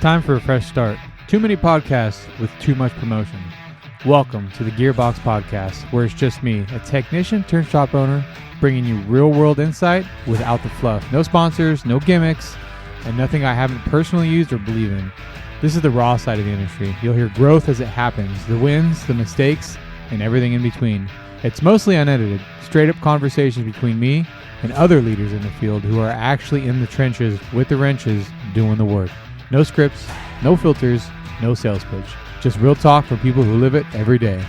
time for a fresh start. Too many podcasts with too much promotion. Welcome to the Gearbox Podcast, where it's just me, a technician turned shop owner, bringing you real-world insight without the fluff. No sponsors, no gimmicks, and nothing I haven't personally used or believe in. This is the raw side of the industry. You'll hear growth as it happens, the wins, the mistakes, and everything in between. It's mostly unedited, straight-up conversations between me and other leaders in the field who are actually in the trenches with the wrenches doing the work. No scripts, no filters, no sales pitch. Just real talk from people who live it every day.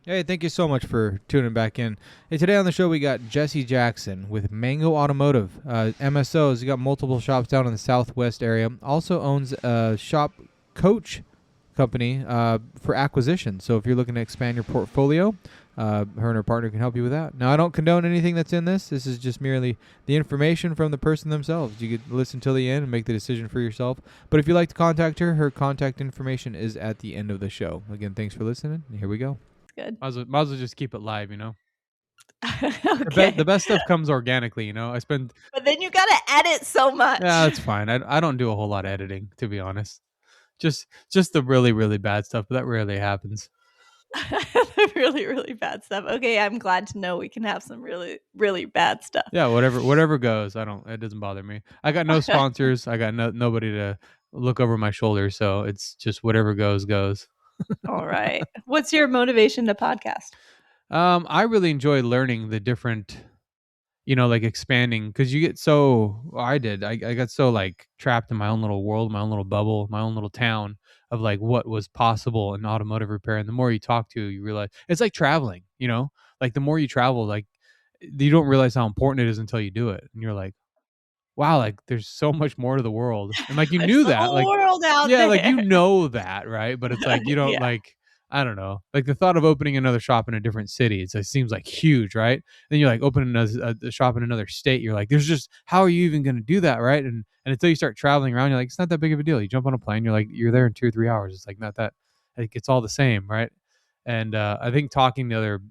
Hey, thank you so much for tuning back in. Hey, today on the show we got Jesse Jackson with Mango Automotive. MSO, he's got multiple shops down in the southwest area. Also owns a shop coach company for acquisition. So if you're looking to expand your portfolio, her and her partner can help you with that. Now, I don't condone anything that's in this. This is just merely the information from the person themselves. You could listen till the end and make the decision for yourself. But if you'd like to contact her, her contact information is at the end of the show. Again, thanks for listening. Here we go. Good. Might as well just keep it live, you know? Okay. The best stuff comes organically, you know? But then you got to edit so much. Yeah, that's fine. I don't do a whole lot of editing, to be honest. Just the really, really bad stuff, but that rarely happens. The really, really bad stuff. Okay, I'm glad to know we can have some really, really bad stuff. Yeah, whatever goes. It doesn't bother me. I got no sponsors. I got nobody to look over my shoulder, so it's just whatever goes. All right. What's your motivation to podcast? I really enjoy learning the different, like expanding, because you get so. I got so like trapped in my own little world, my own little bubble, my own little town of like what was possible in automotive repair. And the more you talk to, you realize it's like traveling. Like the more you travel, like you don't realize how important it is until you do it, and you're like, wow, like there's so much more to the world. And like you knew that, like world out yeah, there. like you know that, right? But it's like you don't like I don't know. Like the thought of opening another shop in a different city, it seems like huge, right? Then you're like opening a shop in another state. You're like, there's just how are you even going to do that, right? And until you start traveling around, you're like, it's not that big of a deal. You jump on a plane, you're there in 2 or 3 hours. It's like not that. Like it's all the same, right? And I think talking to other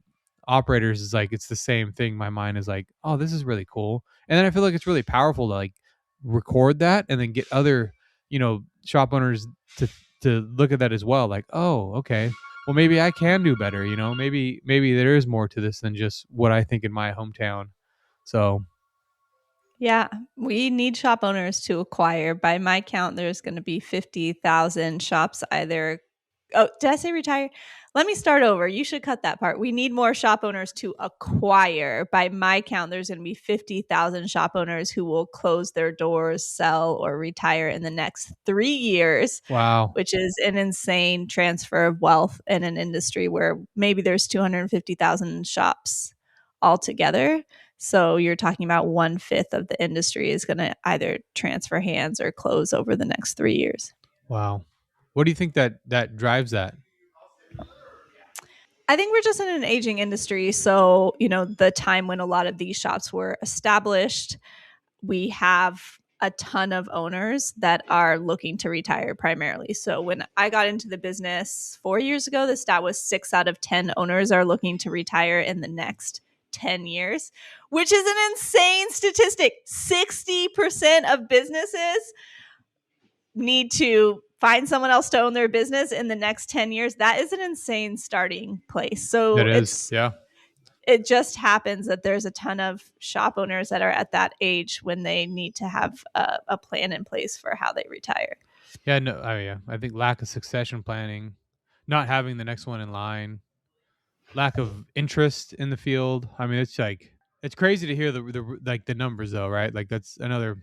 operators is like it's the same thing. My mind is like, oh, this is really cool. And then I feel like it's really powerful to like record that and then get other shop owners to look at that as well, like, oh, okay, well maybe I can do better, maybe there is more to this than just what I think in my hometown. So yeah, we need shop owners to acquire. By my count, there's going to be 50,000 shops either. Oh, did I say retire? Let me start over. You should cut that part. We need more shop owners to acquire. By my count, there's going to be 50,000 shop owners who will close their doors, sell, or retire in the next 3 years. Wow. Which is an insane transfer of wealth in an industry where maybe there's 250,000 shops altogether. So you're talking about 1/5 of the industry is going to either transfer hands or close over the next 3 years. Wow. What do you think that drives that? I think we're just in an aging industry. So, the time when a lot of these shops were established, we have a ton of owners that are looking to retire primarily. So when I got into the business 4 years ago, the stat was 6 out of 10 owners are looking to retire in the next 10 years, which is an insane statistic. 60% of businesses need to find someone else to own their business in the next 10 years. That is an insane starting place. So It is, yeah. It just happens that there's a ton of shop owners that are at that age when they need to have a plan in place for how they retire. Yeah, no, I think lack of succession planning, not having the next one in line, lack of interest in the field. I mean, it's like it's crazy to hear the numbers though, right? Like that's another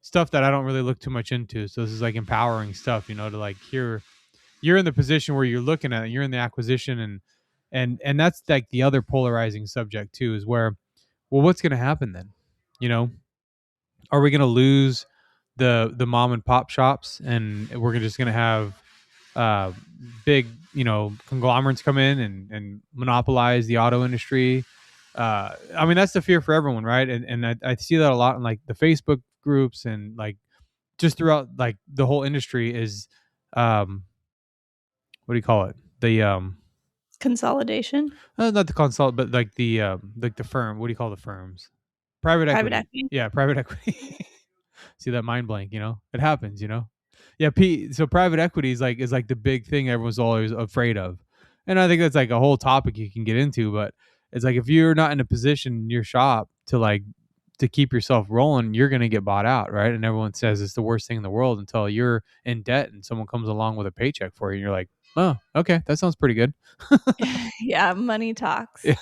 stuff that I don't really look too much into. So this is like empowering stuff, to like you're in the position where you're looking at it, you're in the acquisition and that's like the other polarizing subject too, is where, well, what's going to happen then? Are we going to lose the mom and pop shops and we're just going to have big, conglomerates come in and monopolize the auto industry? I mean, that's the fear for everyone, right? And I see that a lot in like the Facebook groups and like just throughout like the whole industry is, what do you call it? The consolidation? not the consult, but like the firm. What do you call the firms? Private equity. Private equity. Yeah, private equity. See that mind blank? It happens. Yeah, so private equity is like the big thing everyone's always afraid of. And I think that's like a whole topic you can get into, but it's like if you're not in a position in your shop to keep yourself rolling, you're going to get bought out, right? And everyone says it's the worst thing in the world until you're in debt and someone comes along with a paycheck for you and you're like, "Oh, okay, that sounds pretty good." Yeah, money talks. Yeah.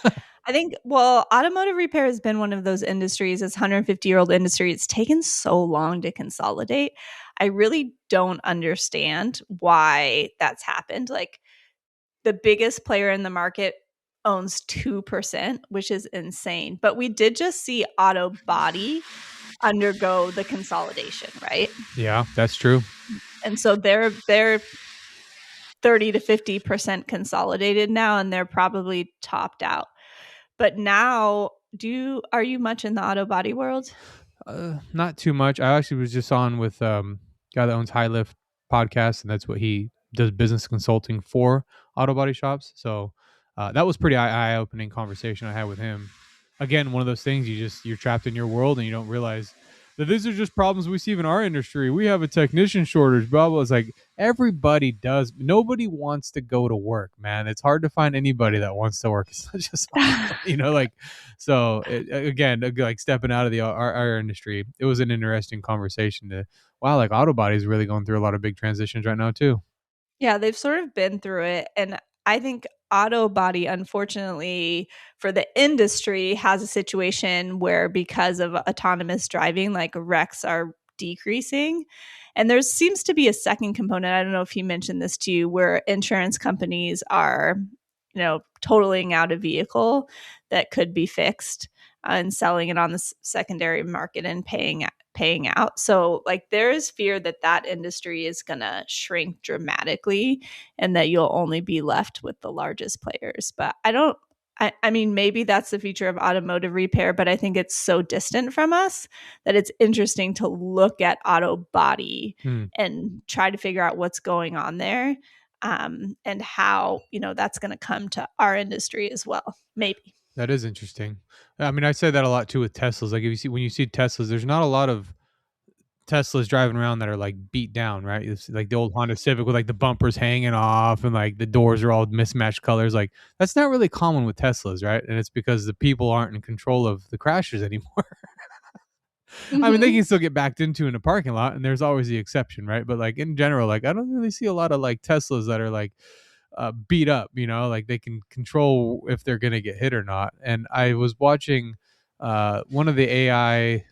I think, well, automotive repair has been one of ththose industries, it's a 150-year-old industry. It's taken so long to consolidate. I really don't understand why that's happened. Like, the biggest player in the market owns 2%, which is insane. But we did just see auto body undergo the consolidation, right? Yeah, that's true. And so they're 30 to 50% consolidated now, and they're probably topped out. But now, are you much in the auto body world? Not too much. I actually was just on with guy that owns High Lift podcast, and that's what he does, business consulting for auto body shops. So that was pretty eye opening conversation I had with him. Again, one of those things you're trapped in your world and you don't realize that these are just problems we see in our industry. We have a technician shortage. Blah blah. It's like everybody does. Nobody wants to go to work, man. It's hard to find anybody that wants to work. It's not just like so again, like stepping out of our industry, it was an interesting conversation to wow, like auto body is really going through a lot of big transitions right now too. Yeah, they've sort of been through it. And I think auto body, unfortunately, for the industry, has a situation where because of autonomous driving, like wrecks are decreasing. And there seems to be a second component. I don't know if he mentioned this to you, where insurance companies are, totaling out a vehicle that could be fixed and selling it on the secondary market and paying out. So like there is fear that that industry is going to shrink dramatically and that you'll only be left with the largest players. But I mean, maybe that's the future of automotive repair, but I think it's so distant from us that it's interesting to look at auto body Hmm. and try to figure out what's going on there, and how, that's going to come to our industry as well. Maybe. That is interesting. I mean, I say that a lot too with Teslas. Like if you see when you see Teslas, there's not a lot of Teslas driving around that are like beat down, right? It's like the old Honda Civic with like the bumpers hanging off and like the doors are all mismatched colors. Like that's not really common with Teslas, right? And it's because the people aren't in control of the crashers anymore. I mean, they Hmm. can still get backed into in a parking lot, and there's always the exception, right? But like in general, like I don't really see a lot of like Teslas that are like beat up, like they can control if they're gonna get hit or not. And I was watching one of the AI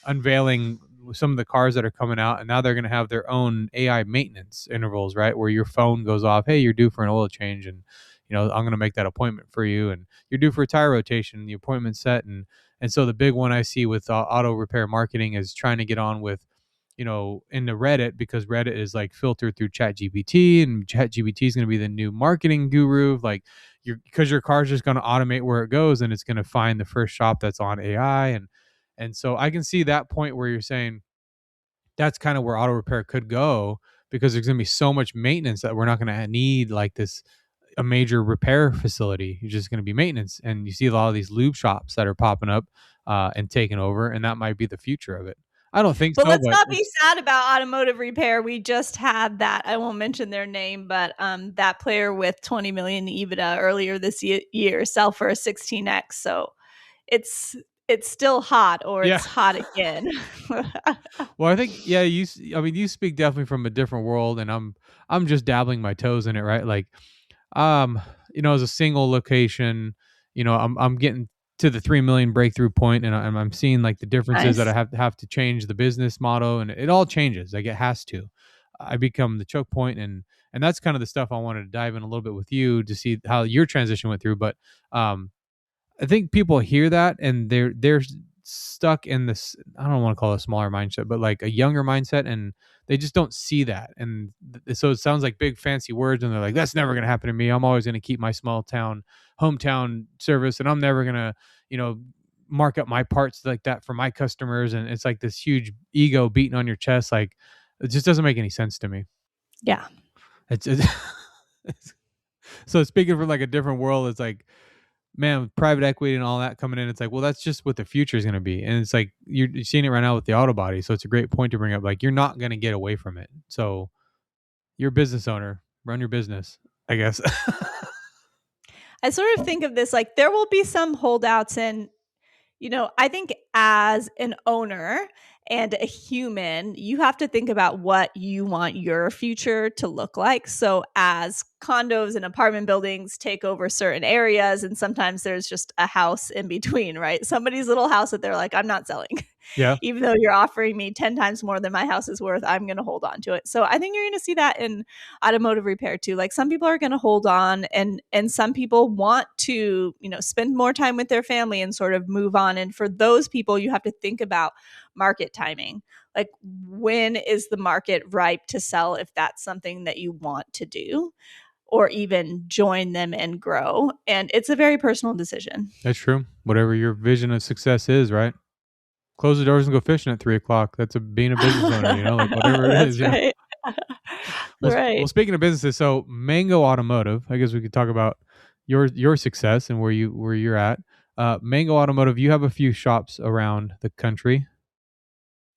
unveiling some of the cars that are coming out, and now they're going to have their own AI maintenance intervals, right? Where your phone goes off, hey, you're due for an oil change, and I'm going to make that appointment for you, and you're due for a tire rotation, the appointment's set, and so the big one I see with auto repair marketing is trying to get on with into Reddit, because Reddit is like filtered through Chat GPT, and Chat GPT is going to be the new marketing guru. Like because your car's just going to automate where it goes, and it's going to find the first shop that's on AI. And so I can see that point where you're saying that's kind of where auto repair could go, because there's going to be so much maintenance that we're not going to need like this a major repair facility. You're just going to be maintenance, and you see a lot of these lube shops that are popping up and taking over, and that might be the future of it. I don't think But so, let's but not be sad about automotive repair. We just had that. I won't mention their name, but that player with 20 million EBITDA earlier this year sell for a 16x. So it's it's still hot, or yeah. it's hot again. Well, I think yeah, I mean, you speak definitely from a different world, and I'm just dabbling my toes in it, right? Like um, as a single location, I'm getting to the 3 million breakthrough point, and I'm seeing like the differences that I Nice. have to change the business model, and it all changes. Like it has to. I become the choke point, and that's kind of the stuff I wanted to dive in a little bit with you to see how your transition went through. But um, I think people hear that and they're stuck in this, I don't want to call it a smaller mindset, but like a younger mindset, and they just don't see that. And so it sounds like big fancy words, and they're like, that's never going to happen to me. I'm always going to keep my small town hometown service, and I'm never going to, you know, mark up my parts like that for my customers. And it's like this huge ego beating on your chest. Like it just doesn't make any sense to me. Yeah. It's so speaking from like a different world, it's like man, with private equity and all that coming in, it's like, well, that's just what the future is going to be. And it's like, you're seeing it right now with the auto body. So it's a great point to bring up. Like, you're not going to get away from it. So you're a business owner, run your business, I guess. I sort of think of this like there will be some holdouts, and I think as an owner and a human, you have to think about what you want your future to look like. So, as condos and apartment buildings take over certain areas, and sometimes there's just a house in between, right? Somebody's little house that they're like, I'm not selling. Yeah. Even though you're offering me 10 times more than my house is worth, I'm going to hold on to it. So, I think you're going to see that in automotive repair too. Like some people are going to hold on, and some people want to, spend more time with their family and sort of move on. And for those people, you have to think about market timing. Like, when is the market ripe to sell if that's something that you want to do, or even join them and grow? And it's a very personal decision. That's true. Whatever your vision of success is, right? Close the doors and go fishing at 3 o'clock. That's being a business owner, like whatever it is. That's right. Well, speaking of businesses, so Mango Automotive, I guess we could talk about your success and where you're at. Mango Automotive, you have a few shops around the country.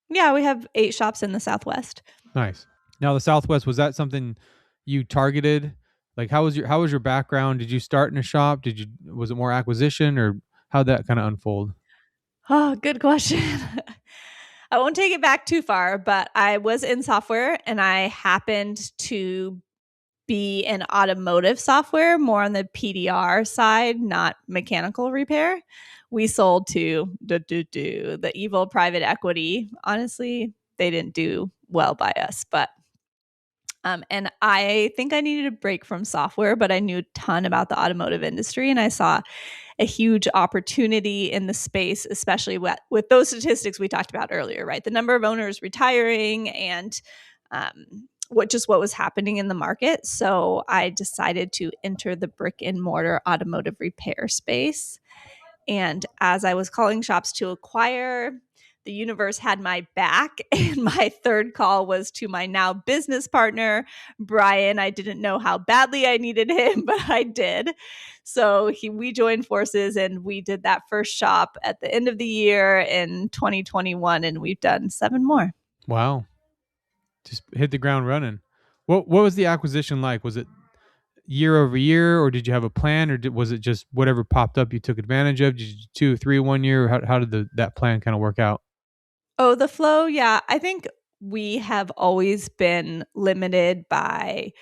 Yeah, we have 8 shops in the Southwest. Nice. Now, the Southwest, was that something you targeted? Like, how was your background? Did you start in a shop? Was it more acquisition, or how'd that kind of unfold? Oh, good question. I won't take it back too far, but I was in software and I happened to be in automotive software, more on the PDR side, not mechanical repair. We sold to the evil private equity. Honestly, they didn't do well by us, but and I think I needed a break from software, but I knew a ton about the automotive industry, and I saw a huge opportunity in the space, especially with those statistics we talked about earlier, right? The number of owners retiring and what was happening in the market. So I decided to enter the brick and mortar automotive repair space. And as I was calling shops to acquire, the universe had my back. And my third call was to my now business partner, Brian. I didn't know how badly I needed him, but I did. So we joined forces and we did that first shop at the end of the year in 2021. And we've done 7 more. Wow. Just hit the ground running. What was the acquisition like? Was it year over year, or did you have a plan, or was it just whatever popped up you took advantage of? Did you do 2, 3, 1 year? Or how did that plan kind of work out? Oh, the flow. Yeah. I think we have always been limited by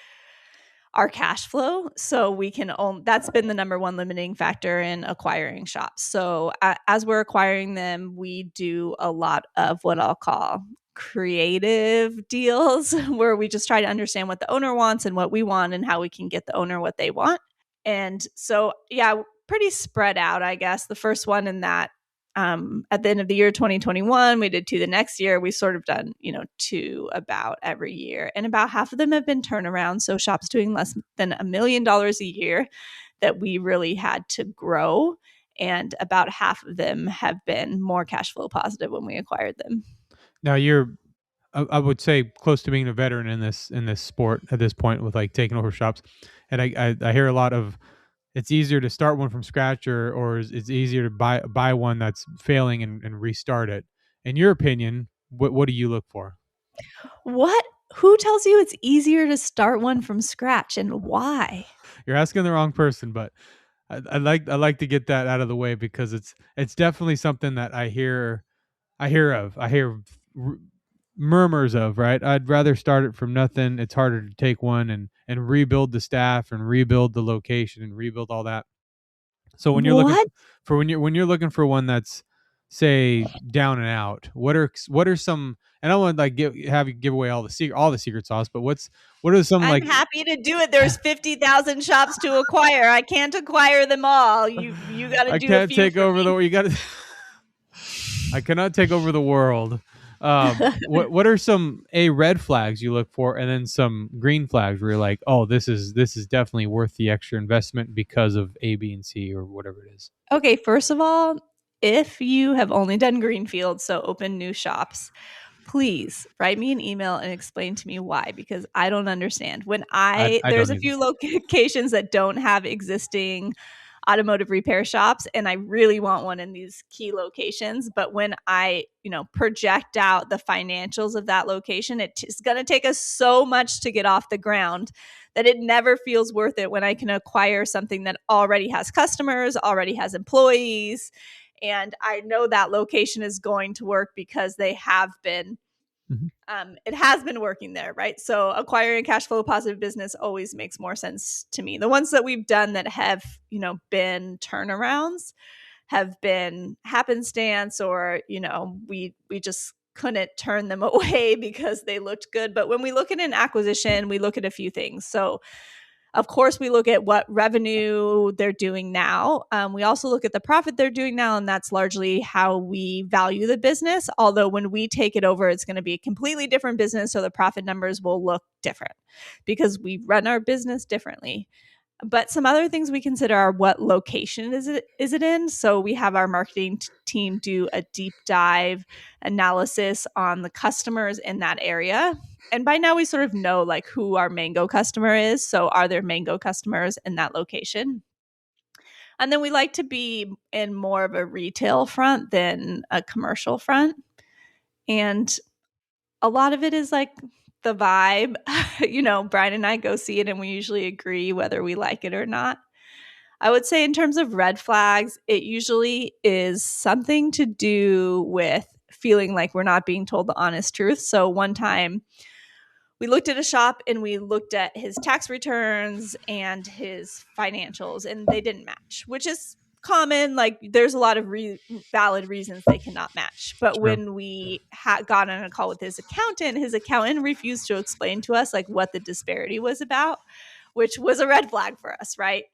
our cash flow. So we can own, that's been the number one limiting factor in acquiring shops. So as we're acquiring them, we do a lot of what I'll call creative deals where we just try to understand what the owner wants and what we want and how we can get the owner what they want. And so, yeah, pretty spread out, I guess. The first one in that at the end of the year 2021, we did 2 the next year. We sort of done 2 about every year, and about half of them have been turnaround, so shops doing less than $1 million a year that we really had to grow, and about half of them have been more cash flow positive when we acquired them. Now, you're, I would say, close to being a veteran in this sport at this point with like taking over shops, and I hear a lot of, it's easier to start one from scratch, or it's easier to buy one that's failing and restart it. In your opinion, what do you look for? What? Who tells you it's easier to start one from scratch, and why? You're asking the wrong person, but I like to get that out of the way, because it's definitely something that I hear r- murmurs of, right? I'd rather start it from nothing. It's harder to take one and rebuild the staff and rebuild the location and rebuild all that. So when you're looking What? for when you're looking for one that's, say, down and out, what are some, and I don't want to like have you give away all the secret sauce, but what are some, I'm like, happy to do it. There's 50,000 shops to acquire. I can't acquire them all. You got to I do a can't few take for over me. the, you got to I cannot take over the world. What are some red flags you look for, and then some green flags where you're like, oh, this is definitely worth the extra investment because of A, B, and C, or whatever it is? Okay, first of all, if you have only done greenfield, so open new shops, please write me an email and explain to me why, because I don't understand. I There's don't a either. few locations that don't have existing automotive repair shops, and I really want one in these key locations. But when I, project out the financials of that location, it's going to take us so much to get off the ground that it never feels worth it when I can acquire something that already has customers, already has employees. And I know that location is going to work because they have been it has been working there, right? So acquiring cash flow positive business always makes more sense to me. The ones that we've done that have, been turnarounds have been happenstance, or, we just couldn't turn them away because they looked good. But when we look at an acquisition, we look at a few things. So of course, we look at what revenue they're doing now. We also look at the profit they're doing now, and that's largely how we value the business. Although when we take it over, it's going to be a completely different business, so the profit numbers will look different because we run our business differently. But some other things we consider are what location is it in? So we have our marketing team do a deep dive analysis on the customers in that area. And by now we sort of know like who our Mango customer is. So are there Mango customers in that location? And then we like to be in more of a retail front than a commercial front. And a lot of it is like the vibe. Brian and I go see it and we usually agree whether we like it or not. I would say in terms of red flags, it usually is something to do with feeling like we're not being told the honest truth. So one time we looked at a shop and we looked at his tax returns and his financials, and they didn't match, which is common. Like there's a lot of valid reasons they cannot match. But when we got on a call with his accountant refused to explain to us like what the disparity was about, which was a red flag for us, right?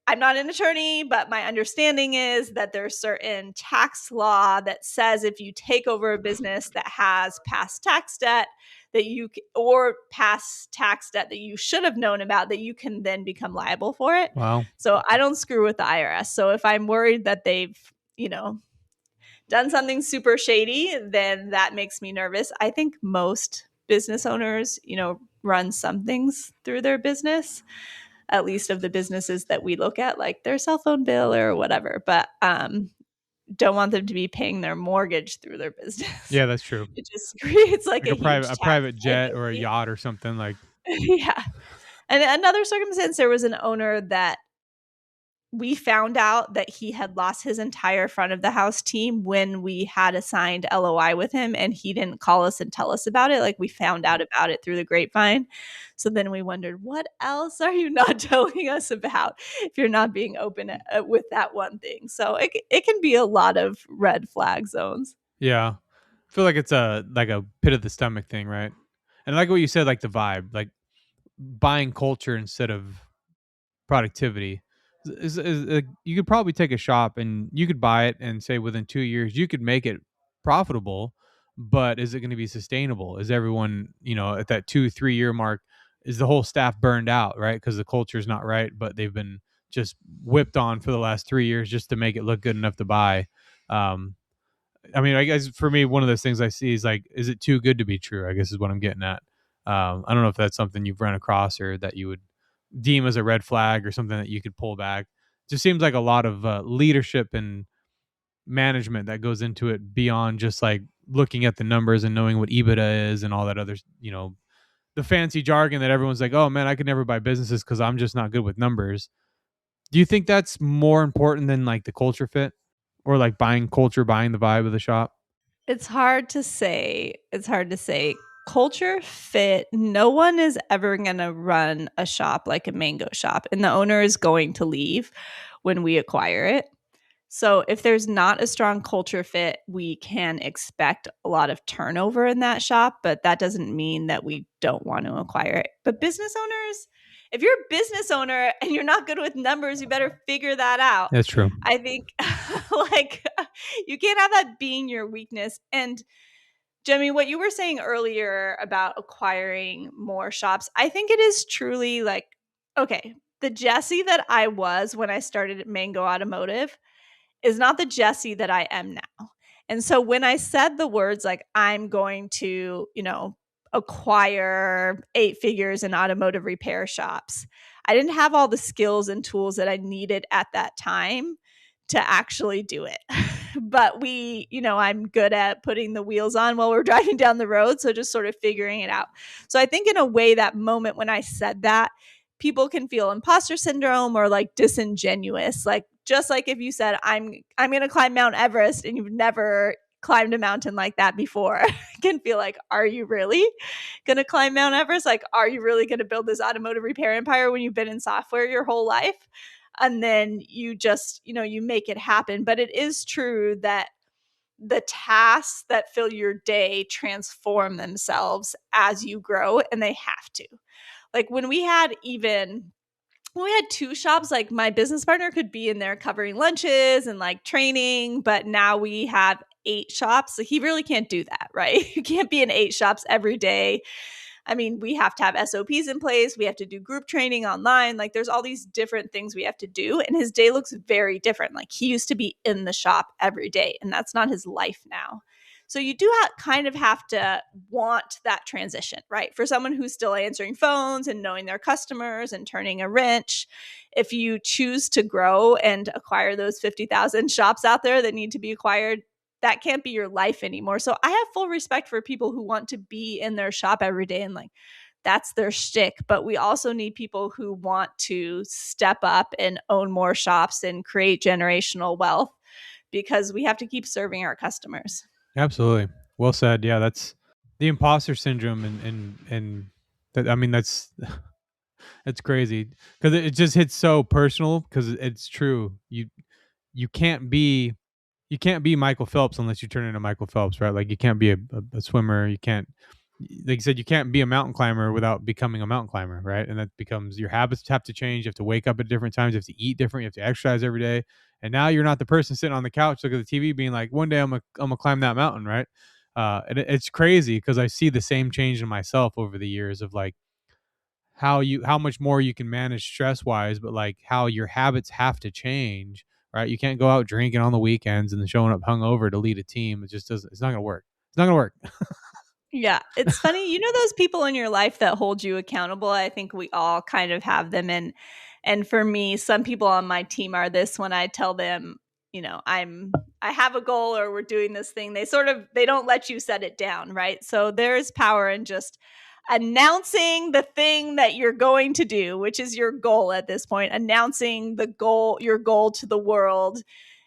I'm not an attorney, but my understanding is that there's certain tax law that says if you take over a business that has past tax debt or past tax debt that you should have known about, that you can then become liable for it. Wow. So I don't screw with the IRS. So if I'm worried that they've, done something super shady, then that makes me nervous. I think most business owners, run some things through their business, at least of the businesses that we look at, like their cell phone bill or whatever, but don't want them to be paying their mortgage through their business. Yeah, that's true. It just creates like a private jet or a yacht or something like. Yeah. And another circumstance, there was an owner that we found out that he had lost his entire front of the house team when we had a signed LOI with him, and he didn't call us and tell us about it. Like we found out about it through the grapevine. So then we wondered, what else are you not telling us about if you're not being open with that one thing? So it can be a lot of red flag zones. Yeah. I feel like it's a pit of the stomach thing, right? And like what you said, like the vibe, like buying culture instead of productivity. You could probably take a shop and you could buy it and say within 2 years you could make it profitable, but is it going to be sustainable? Is everyone, at that 2-3 year mark, is the whole staff burned out, right? Because the culture is not right, but they've been just whipped on for the last 3 years just to make it look good enough to buy. I mean, I guess for me, one of those things I see is like, is it too good to be true? I guess is what I'm getting at. I don't know if that's something you've run across or that you would deem as a red flag or something that you could pull back. Just seems like a lot of leadership and management that goes into it beyond just like looking at the numbers and knowing what EBITDA is and all that other, the fancy jargon that everyone's like, oh man, I could never buy businesses because I'm just not good with numbers. Do you think that's more important than like the culture fit or like buying culture, buying the vibe of the shop? It's hard to say. Culture fit. No one is ever going to run a shop like a Mango shop, and the owner is going to leave when we acquire it. So if there's not a strong culture fit, we can expect a lot of turnover in that shop, but that doesn't mean that we don't want to acquire it. But business owners, if you're a business owner and you're not good with numbers, you better figure that out. That's true. I think like you can't have that being your weakness. And Jimmy, what you were saying earlier about acquiring more shops, I think it is truly like, okay, the Jessie that I was when I started at Mango Automotive is not the Jessie that I am now. And so when I said the words like, I'm going to, acquire 8 figures in automotive repair shops, I didn't have all the skills and tools that I needed at that time to actually do it. But I'm good at putting the wheels on while we're driving down the road. So just sort of figuring it out. So I think in a way, that moment when I said that, people can feel imposter syndrome or like disingenuous. Like, just like if you said, I'm going to climb Mount Everest and you've never climbed a mountain like that before, can feel like, are you really going to climb Mount Everest? Like, are you really going to build this automotive repair empire when you've been in software your whole life? And then you just, you make it happen. But it is true that the tasks that fill your day transform themselves as you grow, and they have to. Like when we had two shops, like my business partner could be in there covering lunches and like training, but now we have 8 shops. So he really can't do that, right? You can't be in 8 shops every day. I mean, we have to have SOPs in place. We have to do group training online. Like there's all these different things we have to do. And his day looks very different. Like he used to be in the shop every day, and that's not his life now. So you do kind of have to want that transition, right? For someone who's still answering phones and knowing their customers and turning a wrench, if you choose to grow and acquire those 50,000 shops out there that need to be acquired, that can't be your life anymore. So I have full respect for people who want to be in their shop every day and like that's their shtick. But we also need people who want to step up and own more shops and create generational wealth, because we have to keep serving our customers. Absolutely. Well said. Yeah, that's the imposter syndrome, and that, I mean, that's it's crazy because it just hits so personal because it's true. You can't be Michael Phelps unless you turn into Michael Phelps, right? Like you can't be a swimmer. You can't, like you said, you can't be a mountain climber without becoming a mountain climber, right? And that becomes your habits have to change. You have to wake up at different times. You have to eat different. You have to exercise every day. And now you're not the person sitting on the couch, look at the TV, being like, one day I'm gonna climb that mountain, right? And it's crazy because I see the same change in myself over the years of like how much more you can manage stress wise, but like how your habits have to change, right? You can't go out drinking on the weekends and then showing up hungover to lead a team. It just doesn't. It's not gonna work. It's not gonna work. Yeah, it's funny. Those people in your life that hold you accountable. I think we all kind of have them. And for me, some people on my team are this. When I tell them, I have a goal or we're doing this thing, they don't let you set it down, right? So there's power in just announcing the thing that you're going to do, which is your goal at this point, announcing your goal to the world,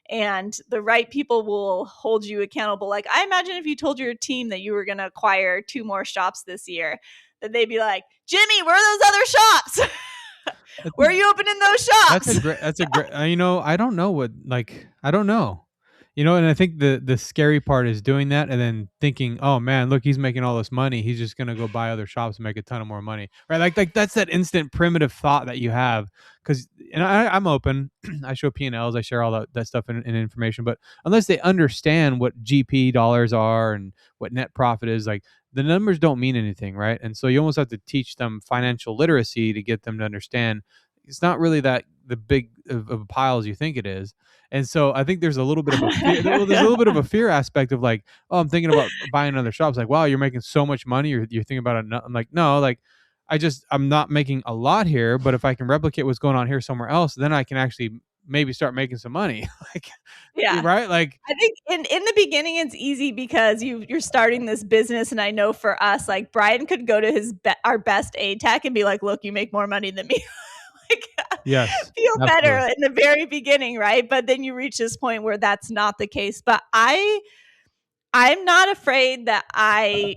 and the right people will hold you accountable. Like I imagine if you told your team that you were going to acquire 2 more shops this year, that they'd be like, Jimmy, where are those other shops? Where are you opening those shops? That's a great, I don't know I don't know. And I think the scary part is doing that and then thinking, oh man, look, he's making all this money. He's just gonna go buy other shops and make a ton of more money, right? Like that's that instant primitive thought that you have. Because I'm open, I show P&Ls, I share all that stuff and information. But unless they understand what GP dollars are and what net profit is, like the numbers don't mean anything, right? And so you almost have to teach them financial literacy to get them to understand it's not really that the big of a pile as you think it is. And so I think there's a little bit of a fear, there's a little bit of a fear aspect of like, oh, I'm thinking about buying another shop. It's like, wow, you're making so much money. You're thinking about it. I'm like, no, like I'm not making a lot here, but if I can replicate what's going on here somewhere else, then I can actually maybe start making some money. Like, yeah, right. Like I think in the beginning it's easy because you're starting this business, and I know for us, like Brian could go to our best A tech and be like, look, you make more money than me. Like, yes, feel absolutely. better in the very beginning, right? But then you reach this point where that's not the case. But I'm not afraid that I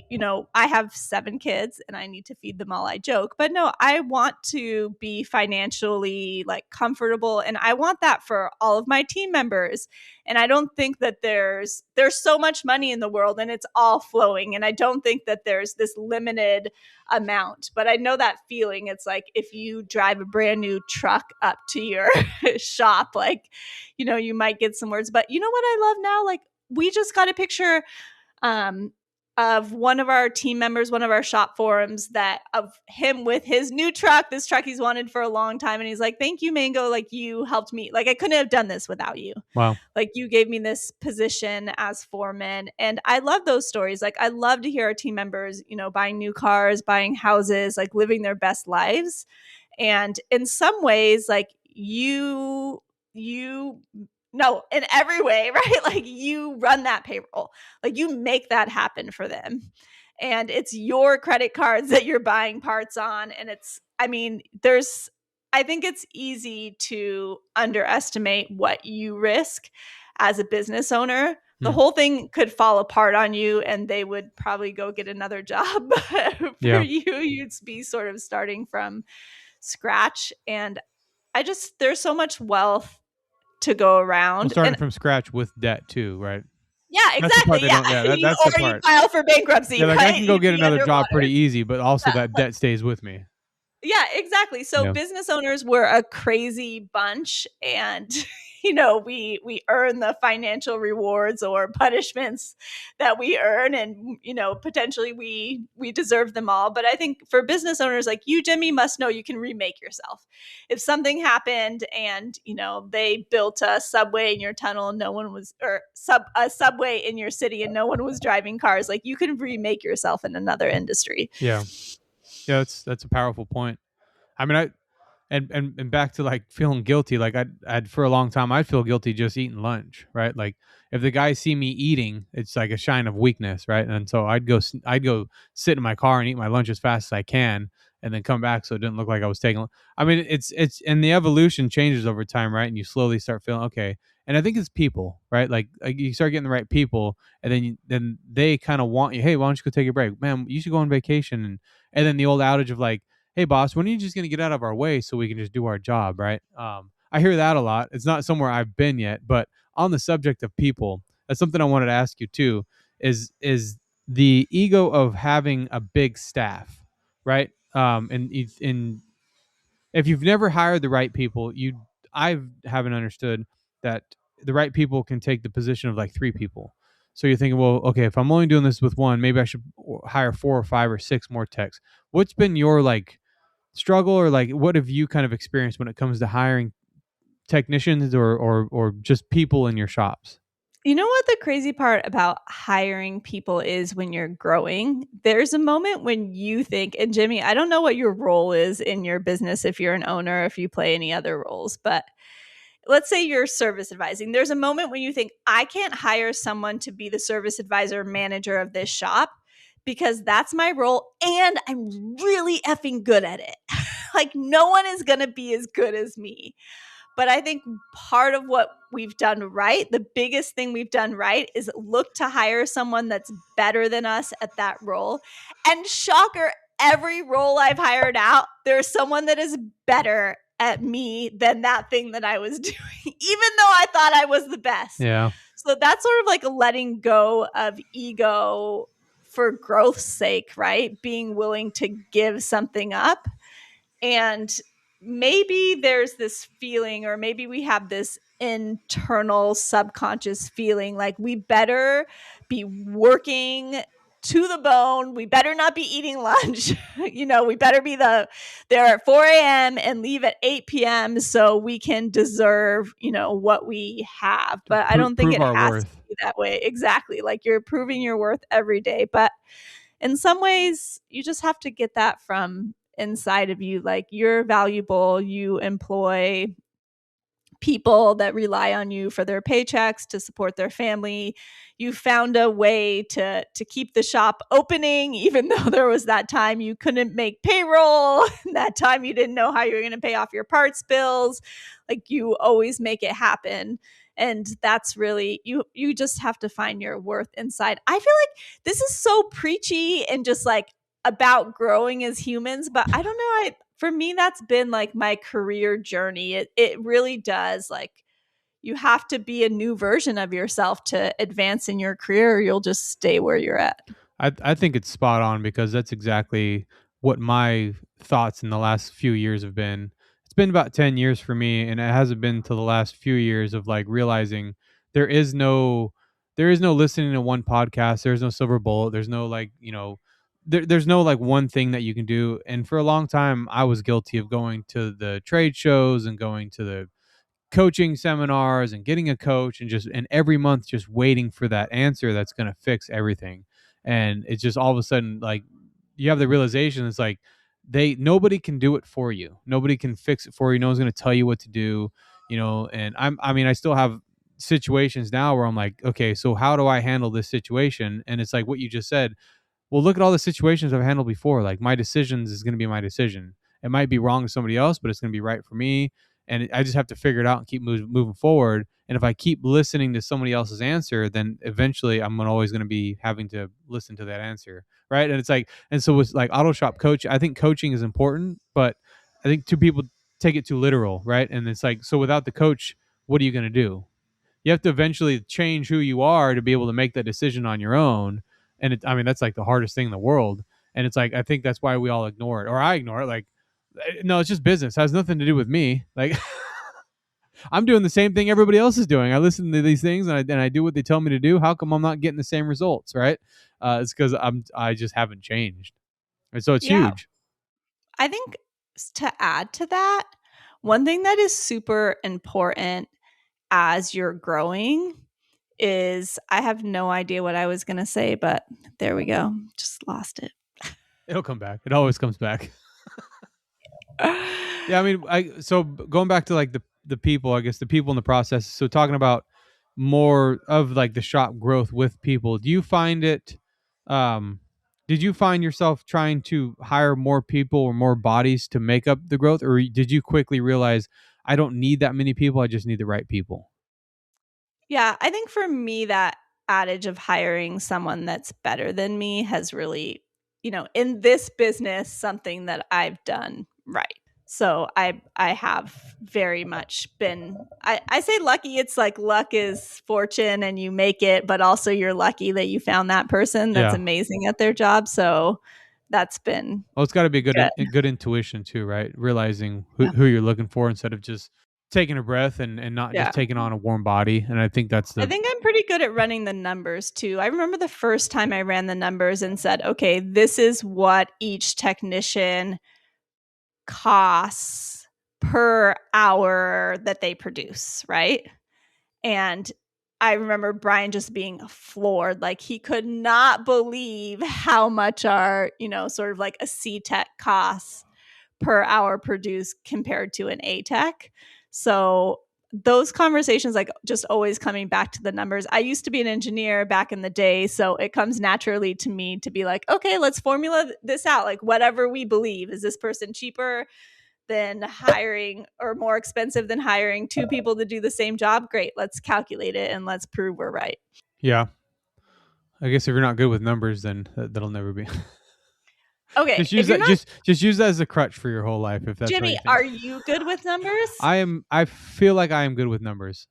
have 7 kids and I need to feed them all. I joke, but no, I want to be financially like comfortable, and I want that for all of my team members. And I don't think that there's so much money in the world and it's all flowing. And I don't think that there's this limited amount, but I know that feeling. It's like if you drive a brand new truck up to your shop, like, you might get some words, but you know what I love now? Like, we just got a picture of one of our team members, one of our shop forums, that of him with his new truck, this truck he's wanted for a long time. And he's like, thank you, Mango. Like, you helped me. Like, I couldn't have done this without you. Wow. Like, you gave me this position as foreman. And I love those stories. Like, I love to hear our team members, buying new cars, buying houses, like living their best lives. And in some ways, like you no, in every way, right? Like you run that payroll, like you make that happen for them. And it's your credit cards that you're buying parts on. And I think it's easy to underestimate what you risk as a business owner. The whole thing could fall apart on you and they would probably go get another job. For you, you'd be sort of starting from scratch. And there's so much wealth to go around. Starting from scratch with debt too, right? Yeah, That's the part exactly. they don't. Yeah, that's the Or you part. file for bankruptcy. Yeah, like right? I can go You'd get be another job underwater. pretty easy, but also that debt stays with me. Yeah, exactly. So Yeah. business owners were a crazy bunch, and we earn the financial rewards or punishments that we earn, and potentially we deserve them all. But I think for business owners like you, Jimmy, must know you can remake yourself. If something happened and they built a subway in your tunnel and no one was, or a subway in your city and no one was driving cars, like you can remake yourself in another industry. Yeah. Yeah, that's a powerful point. I mean, and back to like feeling guilty. Like I'd for a long time I'd feel guilty just eating lunch, right? Like if the guys see me eating, it's like a sign of weakness, right? And so I'd go sit in my car and eat my lunch as fast as I can, and then come back so it didn't look like I was taking. I mean, it's and the evolution changes over time, right? And you slowly start feeling okay. And I think it's people, right? Like you start getting the right people, and then they kind of want you. Hey, why don't you go take a break, man? You should go on vacation, and then the old adage of like, hey boss, when are you just going to get out of our way so we can just do our job, right? I hear that a lot. It's not somewhere I've been yet, but on the subject of people, that's something I wanted to ask you too, is the ego of having a big staff, right? And if you've never hired the right people, I haven't understood that the right people can take the position of like three people. So you're thinking, well, okay, if I'm only doing this with one, maybe I should hire 4 or 5 or 6 more techs. What's been your like struggle, or like what have you kind of experienced when it comes to hiring technicians or just people in your shops? You know what the crazy part about hiring people is when you're growing? There's a moment when you think, and Jimmy, I don't know what your role is in your business if you're an owner, if you play any other roles, but let's say you're service advising. There's a moment when you think, I can't hire someone to be the service advisor manager of this shop because that's my role and I'm really effing good at it. Like no one is going to be as good as me. But I think part of what we've done right, the biggest thing we've done right, is look to hire someone that's better than us at that role. And shocker, every role I've hired out, there's someone that is better at me than that thing that I was doing, even though I thought I was the best. Yeah. So that's sort of like a letting go of ego for growth's sake, right? Being willing to give something up. And maybe there's this feeling, or maybe we have this internal subconscious feeling like we better be working to the bone. We better not be eating lunch. We better be there at 4 a.m. and leave at 8 p.m. so we can deserve, what we have. But I don't think it has to be that way. Exactly. Like you're proving your worth every day. But in some ways, you just have to get that from inside of you. Like you're valuable. You employ people that rely on you for their paychecks to support their family. You found a way to keep the shop opening, even though there was that time you couldn't make payroll, that time you didn't know how you were going to pay off your parts bills. Like you always make it happen. And that's really, you just have to find your worth inside. I feel like this is so preachy and just like about growing as humans, but I don't know. For me, that's been like my career journey. It really does. Like you have to be a new version of yourself to advance in your career, or you'll just stay where you're at. I think it's spot on, because that's exactly what my thoughts in the last few years have been. It's been about 10 years for me, and it hasn't been to the last few years of like realizing there is no listening to one podcast. There's no silver bullet. There's no like, there's no like one thing that you can do. And for a long time, I was guilty of going to the trade shows and going to the coaching seminars and getting a coach and every month just waiting for that answer that's going to fix everything. And it's just all of a sudden like you have the realization, it's like nobody can do it for you. Nobody can fix it for you. No one's going to tell you what to do, and I mean, I still have situations now where I'm like, okay, so how do I handle this situation? And it's like what you just said. Well, look at all the situations I've handled before. Like my decisions is going to be my decision. It might be wrong to somebody else, but it's going to be right for me. And I just have to figure it out and keep moving forward. And if I keep listening to somebody else's answer, then eventually I'm always going to be having to listen to that answer, right? And it's like, and so with like auto shop coach, I think coaching is important, but I think two people take it too literal, right? And it's like, so without the coach, what are you going to do? You have to eventually change who you are to be able to make that decision on your own. And I mean, that's like the hardest thing in the world. And it's like, I think that's why we all ignore it, or I ignore it. Like, no, it's just business. It has nothing to do with me. Like, I'm doing the same thing everybody else is doing. I listen to these things and I do what they tell me to do. How come I'm not getting the same results? Right? It's because I just haven't changed. And so it's Yeah. huge. I think to add to that, one thing that is super important as you're growing is I have no idea what I was going to say, but there we go. Just lost it. It'll come back. It always comes back. Yeah, I mean, so going back to like the people, I guess the people in the process. So talking about more of like the shop growth with people. Do you find it? Um, did you find yourself trying to hire more people or more bodies to make up the growth, or did you quickly realize I don't need that many people? I just need the right people. Yeah, I think for me, that adage of hiring someone that's better than me has really, in this business, something that I've done right. So I have very much been I say lucky. It's like luck is fortune and you make it, but also you're lucky that you found that person that's Yeah. amazing at their job. So that's been Well, it's got to be a good. good intuition too, right? Realizing Yeah. who you're looking for instead of just taking a breath and not Yeah. just taking on a warm body. And I think that's I the think I'm pretty good at running the numbers too. I remember the first time I ran the numbers and said, okay, this is what each technician costs per hour that they produce, right? And I remember Brian just being floored. Like he could not believe how much our, sort of like a C tech costs per hour produced compared to an A tech. So those conversations, like just always coming back to the numbers. I used to be an engineer back in the day, so it comes naturally to me to be like, okay, let's formula this out. Like whatever we believe, is this person cheaper than hiring or more expensive than hiring two people to do the same job? Great, let's calculate it and let's prove we're right. yeah. I guess if you're not good with numbers, then that'll never be. Okay, Just use if you're that. not, Just use that as a crutch for your whole life. If that's how Jimmy, you think. are you good with numbers? I am. I feel like I am good with numbers.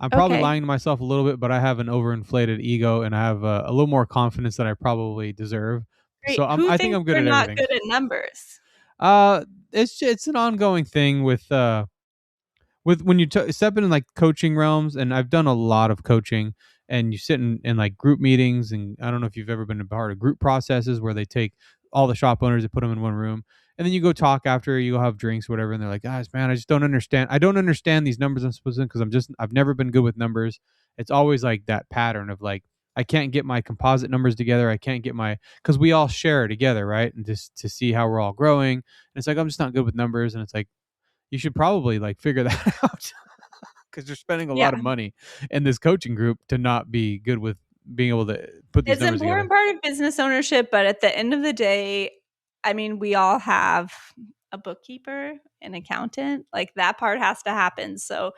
I'm probably Okay, lying to myself a little bit, but I have an overinflated ego and I have a little more confidence than I probably deserve. great. So Who I think thinks I'm good they're at not everything. good at numbers? Uh, it's an ongoing thing with when you step into like coaching realms, and I've done a lot of coaching, and you sit in like group meetings, and I don't know if you've ever been a part of group processes where they take all the shop owners and put them in one room, and then you go talk after, you go have drinks, whatever, and they're like, guys, man, I just don't understand. I don't understand these numbers I'm supposed to, because I've never been good with numbers. It's always like that pattern of like, I can't get my composite numbers together. I can't get my, because we all share together, right? And just to see how we're all growing. And it's like, I'm just not good with numbers. And it's like, you should probably like figure that out, because you're spending a Yeah, lot of money in this coaching group to not be good with being able to put these it's an numbers important together. part of business ownership, but at the end of the day, I mean, we all have a bookkeeper, an accountant. Like that part has to happen. So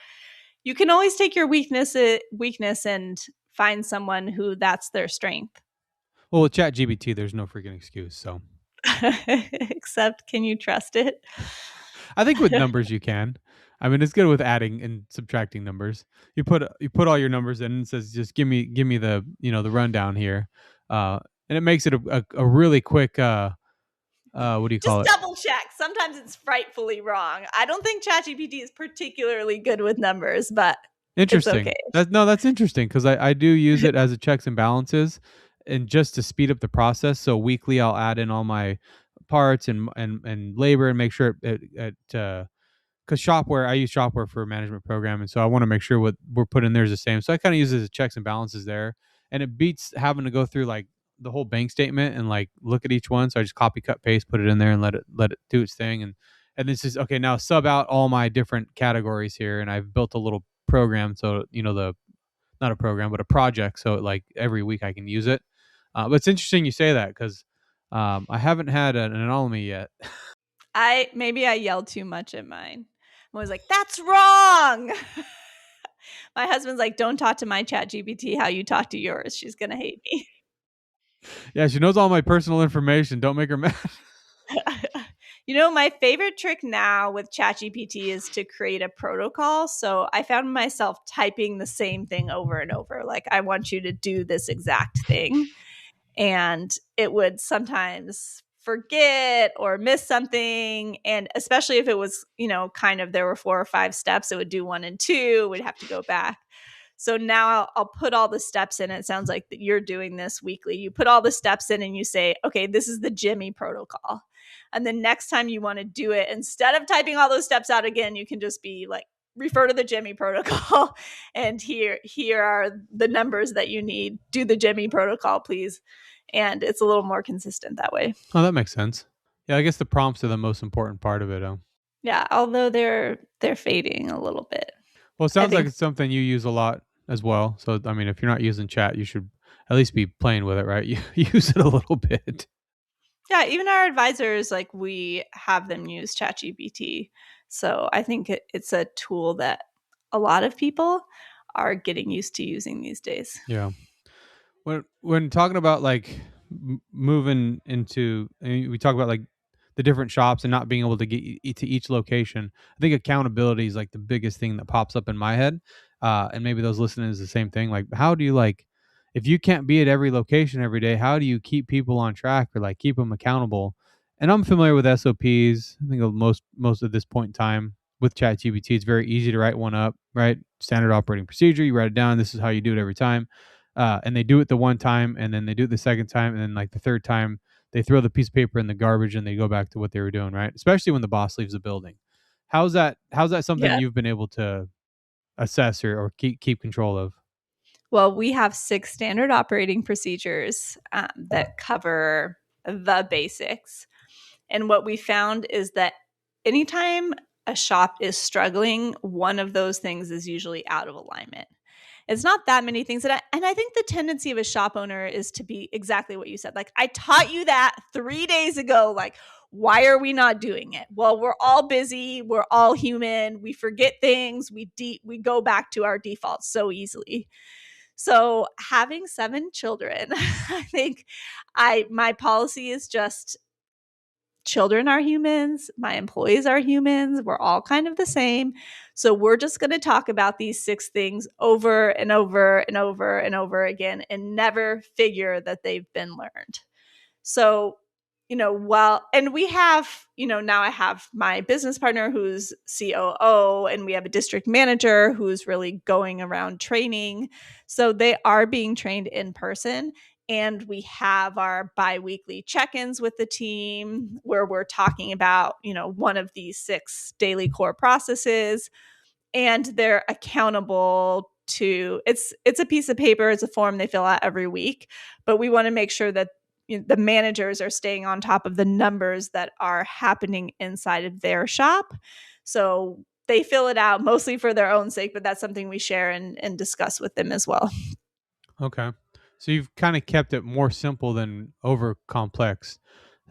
you can always take your weakness and find someone who that's their strength. Well, with chat GBT, there's no freaking excuse. So Except, can you trust it? I think with numbers you can. I mean, it's good with adding and subtracting numbers. You put all your numbers in and it says, just give me the, the rundown here. And it makes it a really quick what do you Just call it? double check. Sometimes it's frightfully wrong. I don't think ChatGPT is particularly good with numbers, but it's Interesting. okay. That's interesting, because I do use it as a checks and balances, and just to speed up the process. So weekly, I'll add in all my parts and labor, and make sure because Shopware, I use Shopware for a management program, and so I want to make sure what we're putting there is the same. So I kind of use it as checks and balances there, and it beats having to go through like the whole bank statement and like look at each one. So I just copy, cut, paste, put it in there and let it do its thing. And this is okay. Now sub out all my different categories here, and I've built a little program. So the not a program, but a project. So like every week I can use it. But it's interesting you say that because I haven't had an anomaly yet. Maybe I yelled too much at mine. I was like, "That's wrong." My husband's like, "Don't talk to my chat GPT how you talk to yours. She's gonna hate me." Yeah, she knows all my personal information. Don't make her mad. My favorite trick now with ChatGPT is to create a protocol. So I found myself typing the same thing over and over. Like, I want you to do this exact thing. And it would sometimes forget or miss something. And especially if it was, kind of there were 4 or 5 steps, it would do 1 and 2, we'd have to go back. So now I'll put all the steps in. It sounds like that you're doing this weekly. You put all the steps in and you say, okay, this is the Jimmy protocol. And then next time you want to do it, instead of typing all those steps out again, you can just be like, refer to the Jimmy protocol. And here are the numbers that you need. Do the Jimmy protocol, please. And it's a little more consistent that way. Oh, that makes sense. Yeah, I guess the prompts are the most important part of it. Yeah, although they're fading a little bit. Well, it sounds like it's something you use a lot as well. So, I mean, if you're not using chat, you should at least be playing with it, right? You use it a little bit. Yeah, even our advisors, like we have them use ChatGPT. So I think it's a tool that a lot of people are getting used to using these days. Yeah. When talking about like moving into, we talk about like the different shops and not being able to get to each location. I think accountability is like the biggest thing that pops up in my head. And maybe those listening is the same thing. Like, how do you like, if you can't be at every location every day, how do you keep people on track or like keep them accountable? And I'm familiar with SOPs. I think most at this point in time with ChatGPT, it's very easy to write one up, right? Standard operating procedure. You write it down. This is how you do it every time. And they do it the one time, and then they do it the second time, and then like the third time, they throw the piece of paper in the garbage and they go back to what they were doing, right? Especially when the boss leaves the building. How's that something Yeah. you've been able to assess or keep control of? Well, we have 6 standard operating procedures that cover the basics. And what we found is that anytime a shop is struggling, one of those things is usually out of alignment. It's not that many things. And I think the tendency of a shop owner is to be exactly what you said. Like, I taught you that 3 days ago. Like, why are we not doing it? Well, we're all busy. We're all human. We forget things. We go back to our defaults so easily. So having 7 children, I think my policy is just children are humans, my employees are humans, we're all kind of the same. So we're just going to talk about these 6 things over and over and over and over again and never figure that they've been learned. So, and we have, now I have my business partner who's COO, and we have a district manager who's really going around training. So they are being trained in person. And we have our bi-weekly check-ins with the team where we're talking about, one of these 6 daily core processes, and they're accountable to it's a piece of paper, it's a form they fill out every week, but we want to make sure that the managers are staying on top of the numbers that are happening inside of their shop. So they fill it out mostly for their own sake, but that's something we share and discuss with them as well. Okay. So you've kind of kept it more simple than over complex.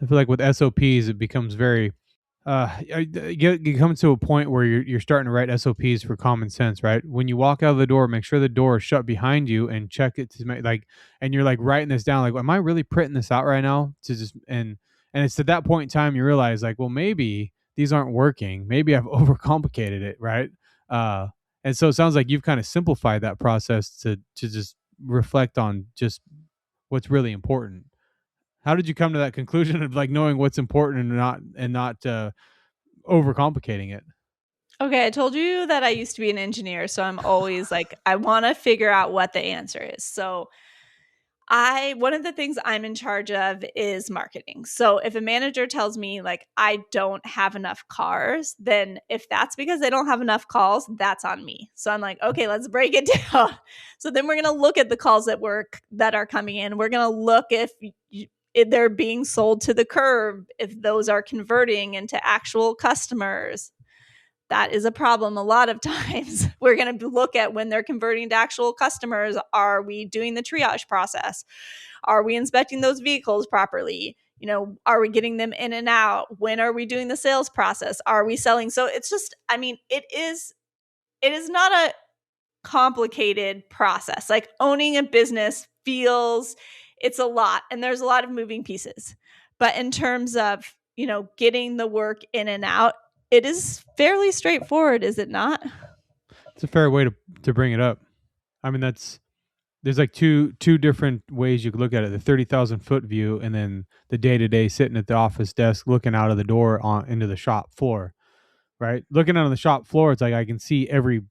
I feel like with SOPs, it becomes very you come to a point where you're starting to write SOPs for common sense, right? When you walk out of the door, make sure the door is shut behind you and check it to make like, and you're like writing this down, like, am I really printing this out right now? To just and it's at that point in time you realize like, well, maybe these aren't working. Maybe I've overcomplicated it, right? And so it sounds like you've kind of simplified that process to just reflect on just what's really important. How did you come to that conclusion of like knowing what's important and not overcomplicating it? Okay, I told you that I used to be an engineer, so I'm always like, I want to figure out what the answer is. So One of the things I'm in charge of is marketing. So if a manager tells me like I don't have enough cars, then if that's because they don't have enough calls, that's on me. So I'm like, okay, let's break it down. So then we're going to look at the calls that are coming in. We're going to look if they're being sold to the curb, if those are converting into actual customers. That is a problem a lot of times. We're going to look at when they're converting to actual customers. Are we doing the triage process? Are we inspecting those vehicles properly? Are we getting them in and out? When are we doing the sales process? Are we selling? So it's just, it is not a complicated process. Like owning a business it's a lot and there's a lot of moving pieces. But in terms of, getting the work in and out, it is fairly straightforward, is it not? It's a fair way to bring it up. I mean, there's like two different ways you could look at it: the 30,000 foot view, and then the day to day sitting at the office desk, looking out of the door on into the shop floor. Right, looking out on the shop floor, it's like I can see every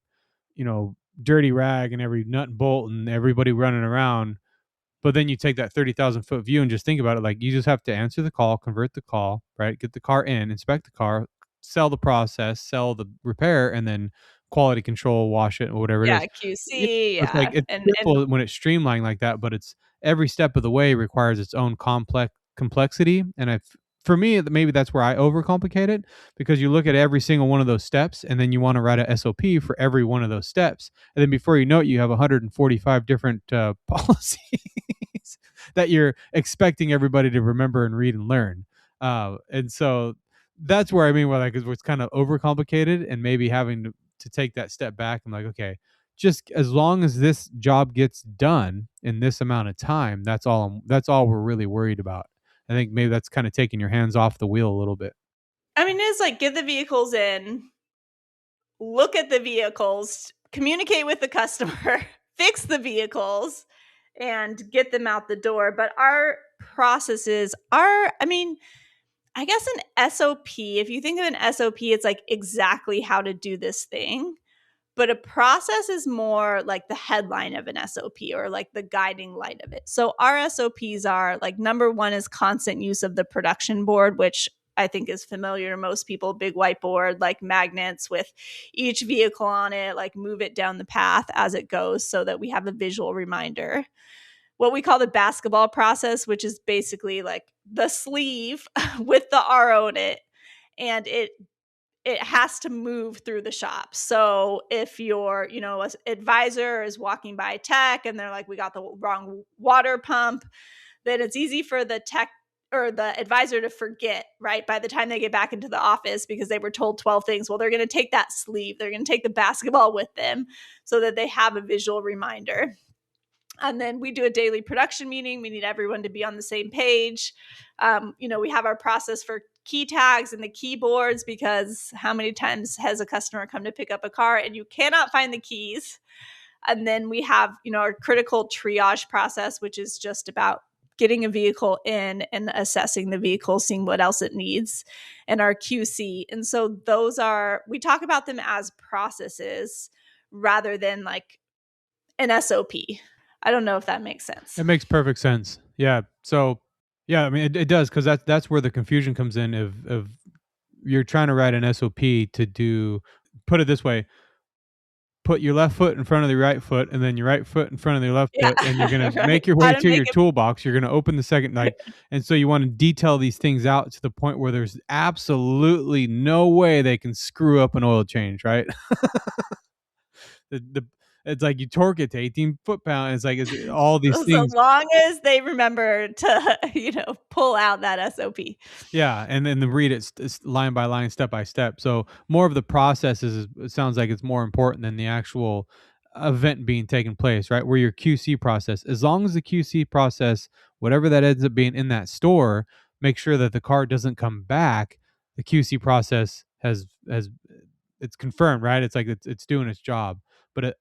dirty rag and every nut and bolt and everybody running around. But then you take that 30,000 foot view and just think about it. Like you just have to answer the call, convert the call, right? Get the car in, inspect the car, sell the process, sell the repair, and then quality control, wash it, or whatever it Yeah, is. Yeah, QC, it's like yeah. it's And simple when it's streamlined like that, but it's every step of the way requires its own complex complexity. And for me, maybe that's where I overcomplicate it, because you look at every single one of those steps and then you want to write a SOP for every one of those steps. And then before you know it, you have 145 different policies that you're expecting everybody to remember and read and learn. And so that's where I mean, where like it's kind of overcomplicated, and maybe having to take that step back. I'm like, okay, just as long as this job gets done in this amount of time, that's all we're really worried about. I think maybe that's kind of taking your hands off the wheel a little bit. it's like get the vehicles in, look at the vehicles, communicate with the customer, fix the vehicles, and get them out the door. But our processes are, I guess an SOP, if you think of an SOP, it's like exactly how to do this thing. But a process is more like the headline of an SOP or like the guiding light of it. So our SOPs are like number one is constant use of the production board, which I think is familiar to most people. Big whiteboard, like magnets with each vehicle on it, like move it down the path as it goes so that we have a visual reminder. What we call the basketball process, which is basically like the sleeve with the RO in it. And it has to move through the shop. So if your, advisor is walking by tech and they're like, we got the wrong water pump, then it's easy for the tech or the advisor to forget, right? By the time they get back into the office because they were told 12 things. Well, they're going to take that sleeve, they're going to take the basketball with them so that they have a visual reminder. And then we do a daily production meeting. We need everyone to be on the same page. We have our process for key tags and the keyboards, because how many times has a customer come to pick up a car and you cannot find the keys? And then we have, our critical triage process, which is just about getting a vehicle in and assessing the vehicle, seeing what else it needs, and our QC. And so we talk about them as processes rather than like an SOP. I don't know if that makes sense. It makes perfect sense. Yeah. So, yeah, I mean, it does, because that's where the confusion comes in. Of you're trying to write an SOP to do. Put it this way: put your left foot in front of the right foot, and then your right foot in front of the left Yeah. foot, and you're gonna Right. make your How way to to make your it. toolbox. You're gonna open the second, like, and so you want to detail these things out to the point where there's absolutely no way they can screw up an oil change, right? the It's like you torque it to 18 foot-pounds. It's like it's all these So things. long as they remember to, pull out that SOP. Yeah, and then read it line by line, step by step. So more of the process it sounds like it's more important than the actual event being taken place, right? Where your QC process, as long as the QC process, whatever that ends up being in that store, make sure that the car doesn't come back. The QC process has it's confirmed, right? It's like it's doing its job. But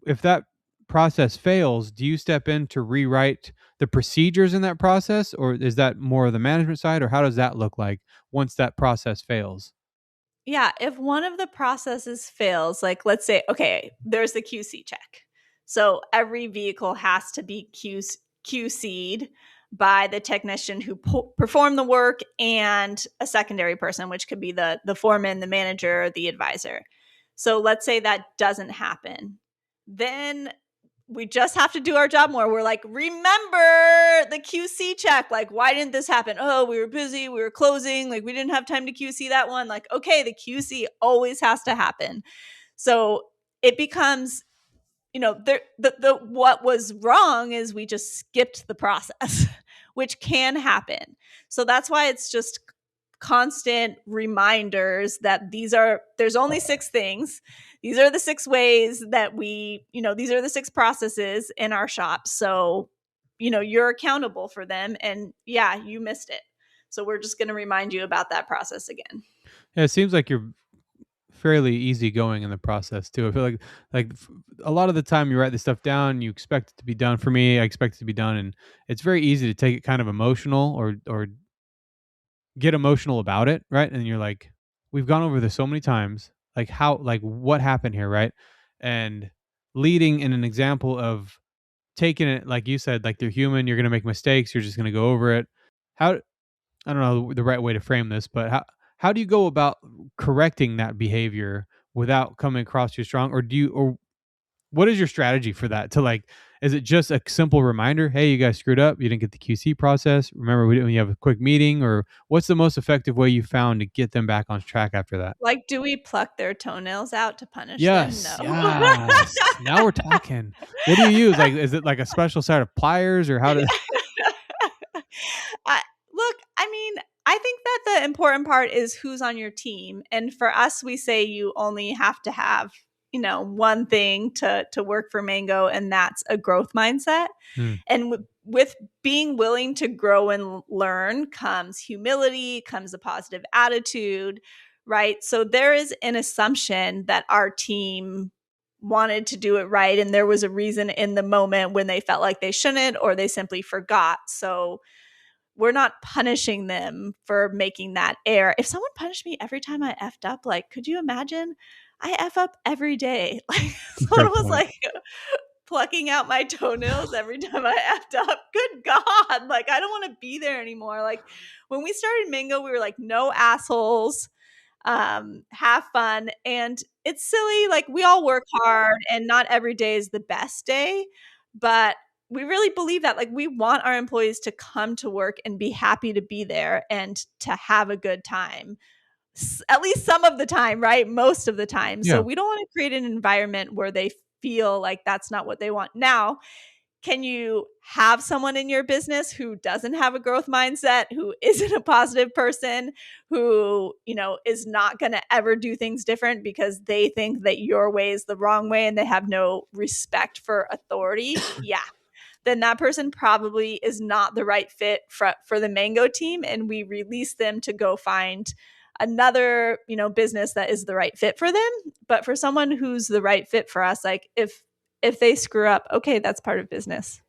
if that process fails, do you step in to rewrite the procedures in that process, or is that more of the management side, or how does that look like once that process fails? Yeah, if one of the processes fails, like let's say, okay, there's the QC check. So every vehicle has to be QC'd by the technician who performed the work and a secondary person, which could be the foreman, the manager, the advisor. So let's say that doesn't happen. Then we just have to do our job more. We're like, remember the QC check. Like, why didn't this happen? Oh, we were busy. We were closing. Like, we didn't have time to QC that one. Like, okay, the QC always has to happen. So it becomes, the what was wrong is we just skipped the process, which can happen. So that's why it's just constant reminders that there's only 6 things. These are the 6 ways that these are the 6 processes in our shop. So, you're accountable for them, and yeah, you missed it. So we're just going to remind you about that process again. Yeah, it seems like you're fairly easygoing in the process too. I feel like a lot of the time you write this stuff down, you expect it to be done. For me, I expect it to be done, and it's very easy to take it kind of emotional or get emotional about it, right? And you're like, we've gone over this so many times. Like what happened here, right? And leading in an example of taking it, like you said, like they're human. You're gonna make mistakes. You're just gonna go over it. How I don't know the right way to frame this, but how do you go about correcting that behavior without coming across too strong, or what is your strategy for that? To like, is it just a simple reminder? Hey, you guys screwed up. You didn't get the QC process. Remember, we have a quick meeting, or what's the most effective way you found to get them back on track after that? Like, do we pluck their toenails out to punish them? Yes, No. yes. Now we're talking. What do you use? Like, is it like a special set of pliers, or how do? Look, I mean, I think that the important part is who's on your team. And for us, we say you only have to have, one thing to work for Mango, and that's a growth mindset. Hmm. And with being willing to grow and learn comes humility, comes a positive attitude, right? So there is an assumption that our team wanted to do it right, and there was a reason in the moment when they felt like they shouldn't, or they simply forgot. So we're not punishing them for making that error. If someone punished me every time I effed up, like, could you imagine? I F up every day. Like, someone was like plucking out my toenails every time I effed up. Good God. Like, I don't want to be there anymore. Like, when we started Mango, we were like, no assholes, have fun. And it's silly. Like, we all work hard, and not every day is the best day, but we really believe that, like, we want our employees to come to work and be happy to be there and to have a good time, at least some of the time, right? Most of the time. Yeah. So we don't want to create an environment where they feel like that's not what they want. Now, can you have someone in your business who doesn't have a growth mindset, who isn't a positive person, who, is not going to ever do things different because they think that your way is the wrong way and they have no respect for authority? Yeah. Then that person probably is not the right fit for the Mango team, and we release them to go find another, business that is the right fit for them. But for someone who's the right fit for us, like, if they screw up, okay, that's part of business.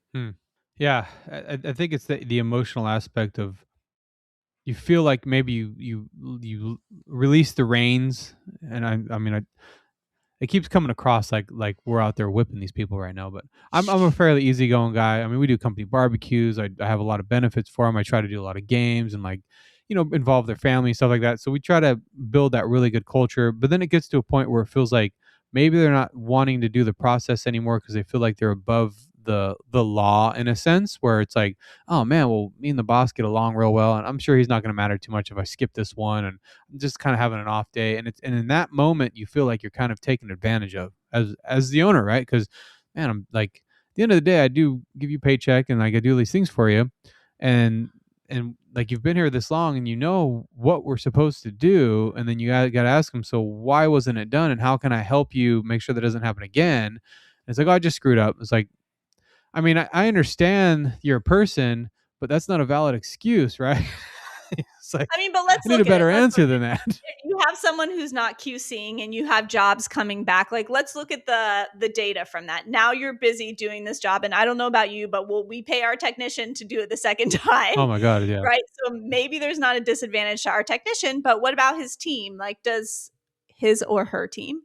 Yeah, I think it's the emotional aspect of, you feel like maybe you release the reins, and I mean, it keeps coming across like we're out there whipping these people right now, but I'm a fairly easygoing guy. I mean, we do company barbecues. I have a lot of benefits for them. I try to do a lot of games and, like, involve their family and stuff like that. So we try to build that really good culture. But then it gets to a point where it feels like maybe they're not wanting to do the process anymore because they feel like they're above the law, in a sense, where it's like, oh man, well, me and the boss get along real well, and I'm sure he's not going to matter too much if I skip this one, and I'm just kind of having an off day. And in that moment you feel like you're kind of taken advantage of as the owner, right? Because, man, I'm like, at the end of the day, I do give you paycheck, and like I do these things for you, and like, you've been here this long, and you know what we're supposed to do, and then you got to ask them, so why wasn't it done, and how can I help you make sure that doesn't happen again? And it's like, oh, I just screwed up. It's like, I mean, I understand you're a person, but that's not a valid excuse, right? It's like, I mean, but let's I need look a better at it. answer than that. If you have someone who's not QCing and you have jobs coming back, like, let's look at the data from that. Now you're busy doing this job, and I don't know about you, but we pay our technician to do it the second time. Oh my God, yeah. Right? So maybe there's not a disadvantage to our technician, but what about his team? Like, does his or her team?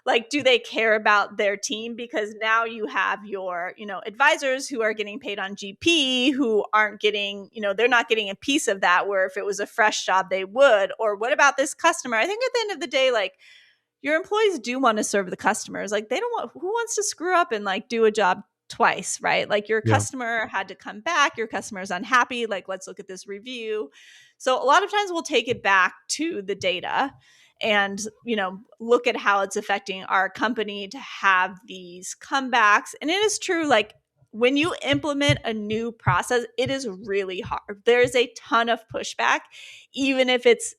Like, do they care about their team? Because now you have your, advisors who are getting paid on GP, who aren't getting, they're not getting a piece of that, where if it was a fresh job, they would. Or what about this customer? I think at the end of the day, like, your employees do want to serve the customers. Like, they don't want, who wants to screw up and like do a job twice, right? Like, your Yeah. customer had to come back, your customer is unhappy, like, let's look at this review. So a lot of times we'll take it back to the data and, look at how it's affecting our company to have these comebacks. And it is true, like, when you implement a new process, it is really hard. There's a ton of pushback, even if it's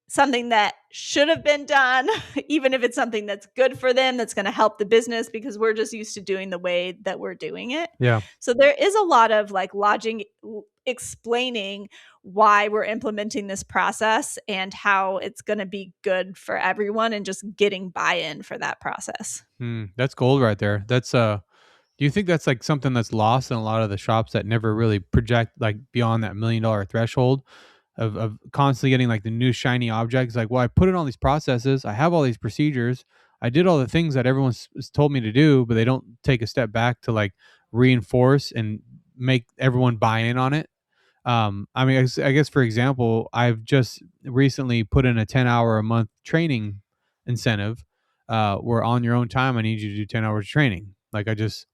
something that should have been done, even if it's something that's good for them, that's going to help the business, because we're just used to doing the way that we're doing it. Yeah. So there is a lot of like logic explaining why we're implementing this process and how it's going to be good for everyone, and just getting buy-in for that process. That's gold right there. That's do you think that's like something that's lost in a lot of the shops that never really project like beyond that $1 million threshold of constantly getting like the new shiny objects? Like, well, I put in all these processes, I have all these procedures, I did all the things that everyone's told me to do, but they don't take a step back to like reinforce and make everyone buy in on it. I mean, I guess for example, I've just recently put in a 10-hour a month training incentive, where on your own time, I need you to do 10 hours of training. Like, this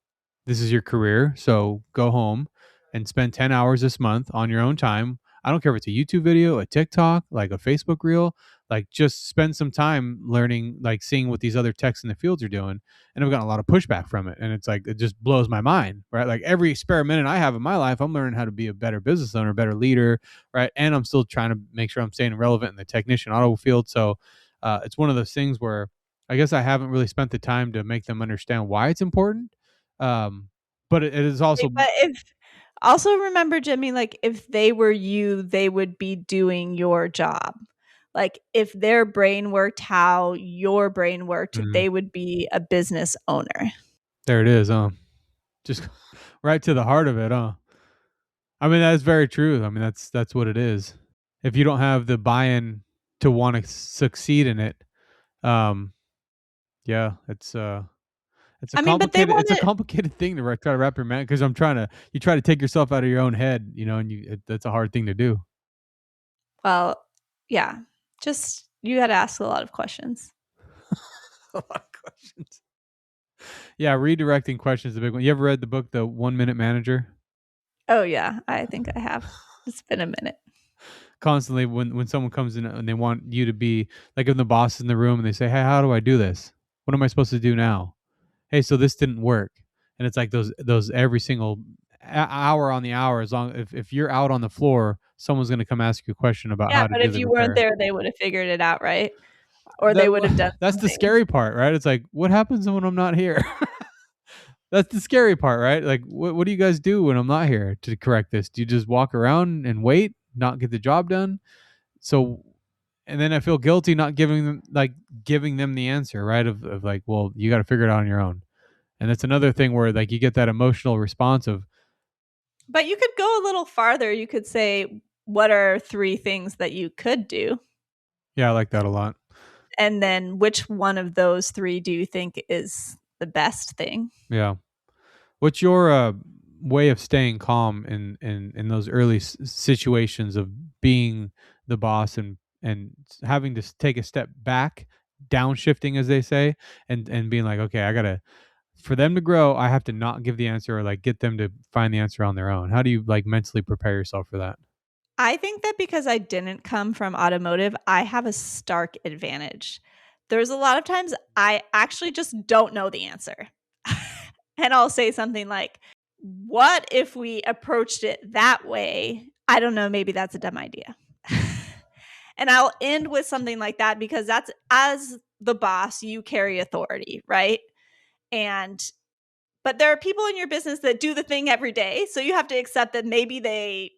is your career. So go home and spend 10 hours this month on your own time. I don't care if it's a YouTube video, a TikTok, like a Facebook reel, like just spend some time learning, like seeing what these other techs in the fields are doing. And I've gotten a lot of pushback from it. And it's like, it just blows my mind, right? Like every experiment I have in my life, I'm learning how to be a better business owner, better leader, right? And I'm still trying to make sure I'm staying relevant in the technician auto field. So it's one of those things where I guess I haven't really spent the time to make them understand why it's important. Um, but it is also, But if also remember, Jimmy, like, if they were you, they would be doing your job. Like, if their brain worked how your brain worked, mm, they would be a business owner. there it is. Just right to the heart of it. I mean, that's very true. I mean, that's what it is. If you don't have the buy-in to want to succeed in it, um, yeah, I mean, but they want it's a to. complicated thing to try to wrap your mind, because you try to take yourself out of your own head, and that's a hard thing to do. Well, yeah, just you got to ask a lot of questions. A lot of questions. Yeah, redirecting questions is a big one. You ever read the book, The 1 Minute Manager? Oh yeah, I think I have. It's been a minute. Constantly, when someone comes in and they want you to be like, if the boss is in the room and they say, "Hey, how do I do this? What am I supposed to do now? Hey, so this didn't work." And it's like those every single hour on the hour. As long if you're out on the floor, someone's going to come ask you a question about Yeah, how to but do if the you weren't repair. there, they would have figured it out, right? Or they That would have done that's the something. scary part, right? It's like, what happens when I'm not here? That's the scary part, right? Like, what do you guys do when I'm not here to correct this? Do you just walk around and wait, not get the job done? So, and then I feel guilty not giving them the answer, right? Of like, well, you got to figure it out on your own. And that's another thing where like you get that emotional response of, But you could go a little farther. You could say, what are 3 things that you could do? yeah, I like that a lot. And then which one of those 3 do you think is the best thing? Yeah. What's your way of staying calm in those early situations of being the boss and having to take a step back, downshifting as they say, and being like, okay, I gotta, for them to grow, I have to not give the answer, or like get them to find the answer on their own. How do you like mentally prepare yourself for that? I think that because I didn't come from automotive, I have a stark advantage. There's a lot of times I actually just don't know the answer. And I'll say something like, what if we approached it that way? I don't know, maybe that's a dumb idea. And I'll end with something like that, because that's, as the boss, you carry authority, right? And but there are people in your business that do the thing every day. So you have to accept that maybe they,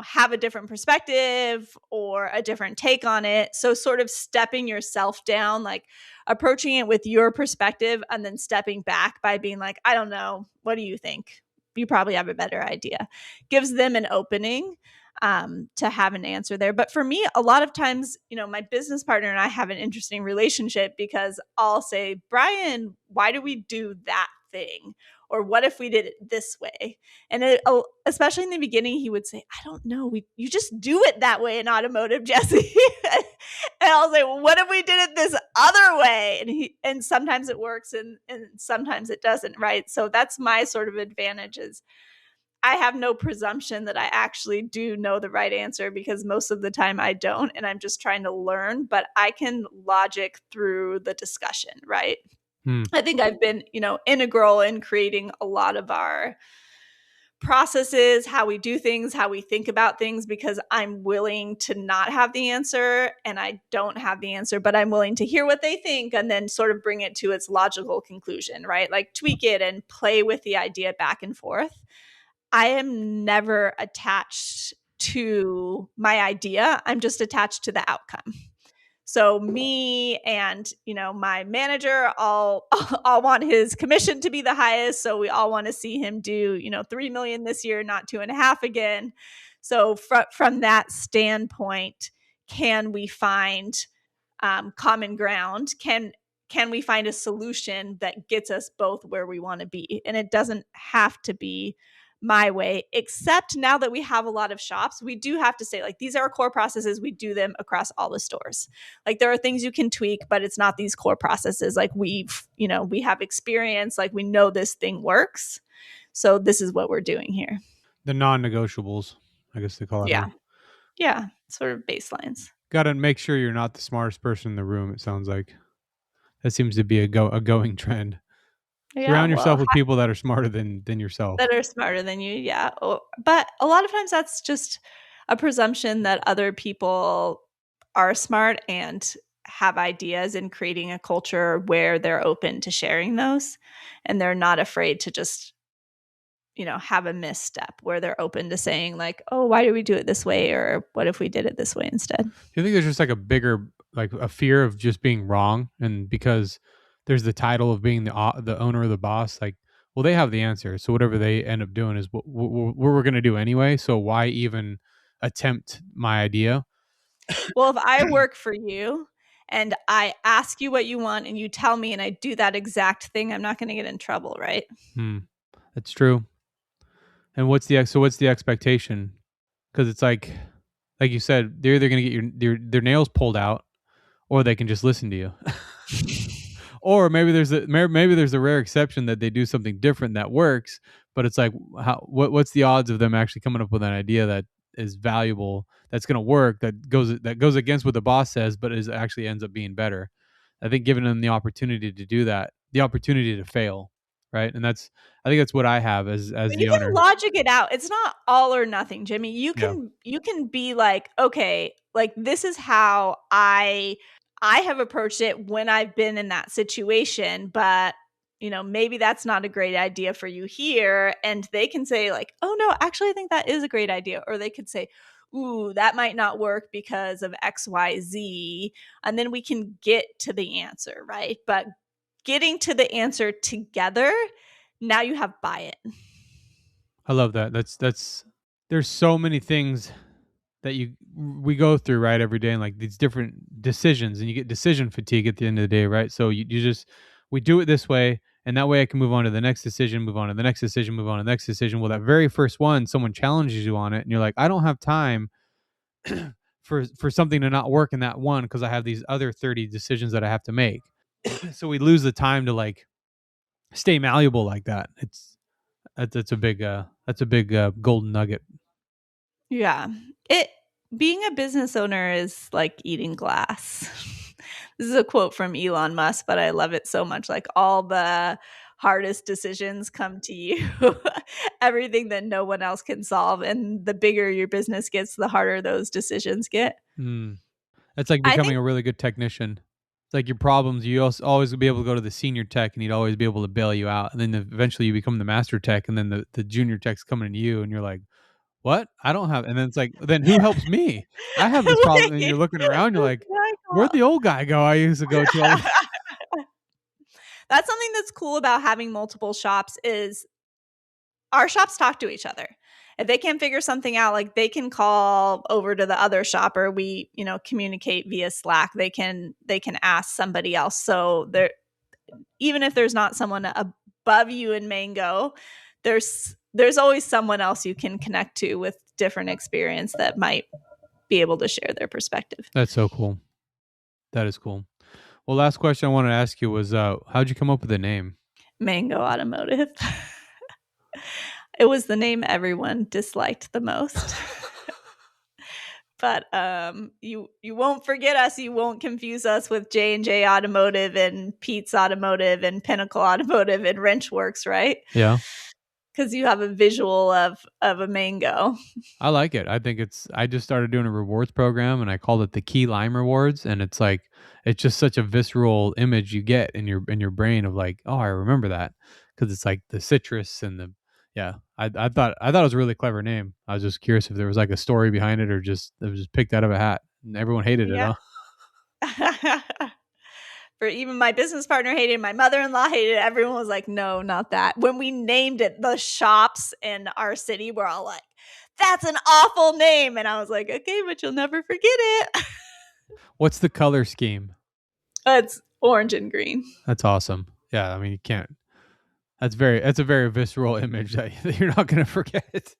have a different perspective or a different take on it. So sort of stepping yourself down, like approaching it with your perspective and then stepping back by being like, I don't know, what do you think? You probably have a better idea. Gives them an opening. to have an answer there. But for me, a lot of times, my business partner and I have an interesting relationship because I'll say, Brian, why do we do that thing? Or what if we did it this way? And especially in the beginning, he would say, I don't know. You just do it that way in automotive, Jesse. And I'll say, well, what if we did it this other way? And sometimes it works and sometimes it doesn't, right? So that's my sort of advantage is I have no presumption that I actually do know the right answer because most of the time I don't. And I'm just trying to learn, but I can logic through the discussion, right? I think I've been, integral in creating a lot of our processes, how we do things, how we think about things, because I'm willing to not have the answer and I don't have the answer, but I'm willing to hear what they think and then sort of bring it to its logical conclusion, right? Like tweak it and play with the idea back and forth. I am never attached to my idea. I'm just attached to the outcome. So me and, my manager all want his commission to be the highest. So we all want to see him do, 3 million this year, not 2.5 again. So from that standpoint, can we find common ground? Can we find a solution that gets us both where we want to be? And it doesn't have to be my way, except now that we have a lot of shops, we do have to say, like, these are our core processes. We do them across all the stores. Like, there are things you can tweak, but it's not these core processes. Like, we have experience, like, we know this thing works. So this is what we're doing here. The non-negotiables, I guess they call it. Yeah. Sort of baselines. Got to make sure you're not the smartest person in the room. It sounds like that seems to be a going trend. Surround yourself with people that are smarter than yourself. That are smarter than you, yeah. But a lot of times that's just a presumption that other people are smart and have ideas and creating a culture where they're open to sharing those and they're not afraid to just, have a misstep where they're open to saying like, oh, why do we do it this way? Or what if we did it this way instead? Do you think there's just like a bigger, like a fear of just being wrong? And because there's the title of being the owner or the boss, like, well, they have the answer. So whatever they end up doing is what we're going to do anyway. So why even attempt my idea? Well, if I work for you and I ask you what you want and you tell me and I do that exact thing, I'm not going to get in trouble, right? That's true. And what's the expectation? Because it's like you said, they're either going to get their nails pulled out, or they can just listen to you. Or maybe there's a rare exception that they do something different that works. But it's like, what's the odds of them actually coming up with an idea that is valuable, that's going to work, that goes against what the boss says, but actually ends up being better? I think giving them the opportunity to do that, the opportunity to fail, right? And I think that's what I have as the owner. You can logic it out. It's not all or nothing, Jimmy. You can be like, okay, like this is how I have approached it when I've been in that situation, but maybe that's not a great idea for you here. And they can say like, oh no, actually I think that is a great idea. Or they could say, ooh, that might not work because of XYZ. And then we can get to the answer, right? But getting to the answer together, now you have buy-in. I love that. That's there's so many things that we go through, right, every day, and like these different decisions, and you get decision fatigue at the end of the day, right? So we do it this way, and that way I can move on to the next decision, move on to the next decision, move on to the next decision. Well, that very first one, someone challenges you on it, and you're like, I don't have time for something to not work in that one because I have these other 30 decisions that I have to make. So we lose the time to like stay malleable like that. That's a big golden nugget. Yeah. Being a business owner is like eating glass. This is a quote from Elon Musk, but I love it so much. Like all the hardest decisions come to you, everything that no one else can solve. And the bigger your business gets, the harder those decisions get. That's like becoming a really good technician. It's like your problems, you always be able to go to the senior tech and he'd always be able to bail you out. And then eventually you become the master tech, and then the junior tech's coming to you and you're like, what? I don't have. And then it's like, then who helps me? I have this problem. And you're looking around, you're like, where'd the old guy go I used to go to? That's something that's cool about having multiple shops is our shops talk to each other. if they can't figure something out, like they can call over to the other shop, or we, communicate via Slack. They can ask somebody else. So there, even if there's not someone above you in Mango, there's always someone else you can connect to with different experience that might be able to share their perspective. That's so cool. That is cool. Well, last question I wanted to ask you was, how'd you come up with the name? Mango Automotive. It was the name everyone disliked the most. But you won't forget us. You won't confuse us with J&J Automotive and Pete's Automotive and Pinnacle Automotive and Wrenchworks, right? Yeah. Because you have a visual of a mango. I like it. I think I just started doing a rewards program and I called it the Key Lime Rewards. And it's like, it's just such a visceral image you get in your brain of like, oh, I remember that. Cause it's like the citrus and yeah, I thought it was a really clever name. I was just curious if there was like a story behind it or just, it was just picked out of a hat and everyone hated it, huh? For even my business partner hated it, my mother-in-law hated it. Everyone was like, no, not that. When we named it, the shops in our city were all like, that's an awful name. And I was like, okay, but you'll never forget it. What's the color scheme? It's orange and green. That's awesome. Yeah, I mean, you can't. That's a very visceral image that you're not going to forget.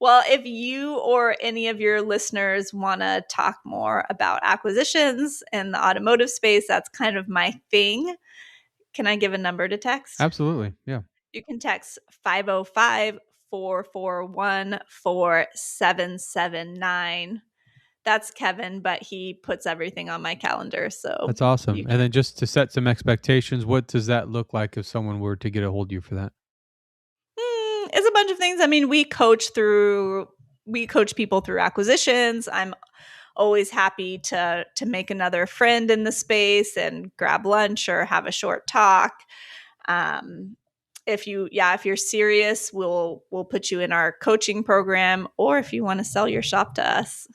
Well, if you or any of your listeners want to talk more about acquisitions in the automotive space, that's kind of my thing. Can I give a number to text? Absolutely. Yeah. You can text 505-441-4779. That's Kevin, but he puts everything on my calendar. So that's awesome. And then just to set some expectations, what does that look like if someone were to get a hold of you for that? It's a bunch of things. I mean, we coach people through acquisitions. I'm always happy to make another friend in the space and grab lunch or have a short talk. If you're serious, we'll put you in our coaching program, or if you want to sell your shop to us,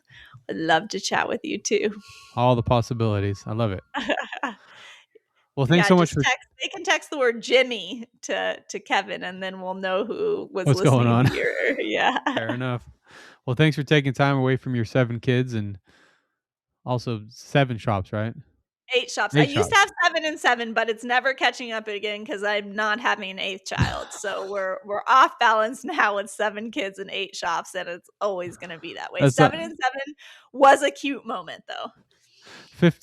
I'd love to chat with you too. All the possibilities. I love it. Well, thanks so much. They can text the word Jimmy to Kevin, and then we'll know who was what's listening going on here. Yeah. Fair enough. Well, thanks for taking time away from your 7 kids and also 7 shops, right? 8 shops. I used to have 7 and 7, but it's never catching up again because I'm not having an 8th child. So we're off balance now with 7 kids and 8 shops, and it's always going to be that way. 7 and 7 was a cute moment, though.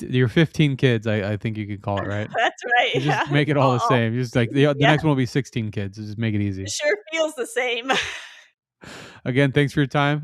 Your 15 kids, I think you could call it, right? That's right. You just make it all the same. Just like the next one will be 16 kids. Just make it easy. It sure feels the same. Again, thanks for your time.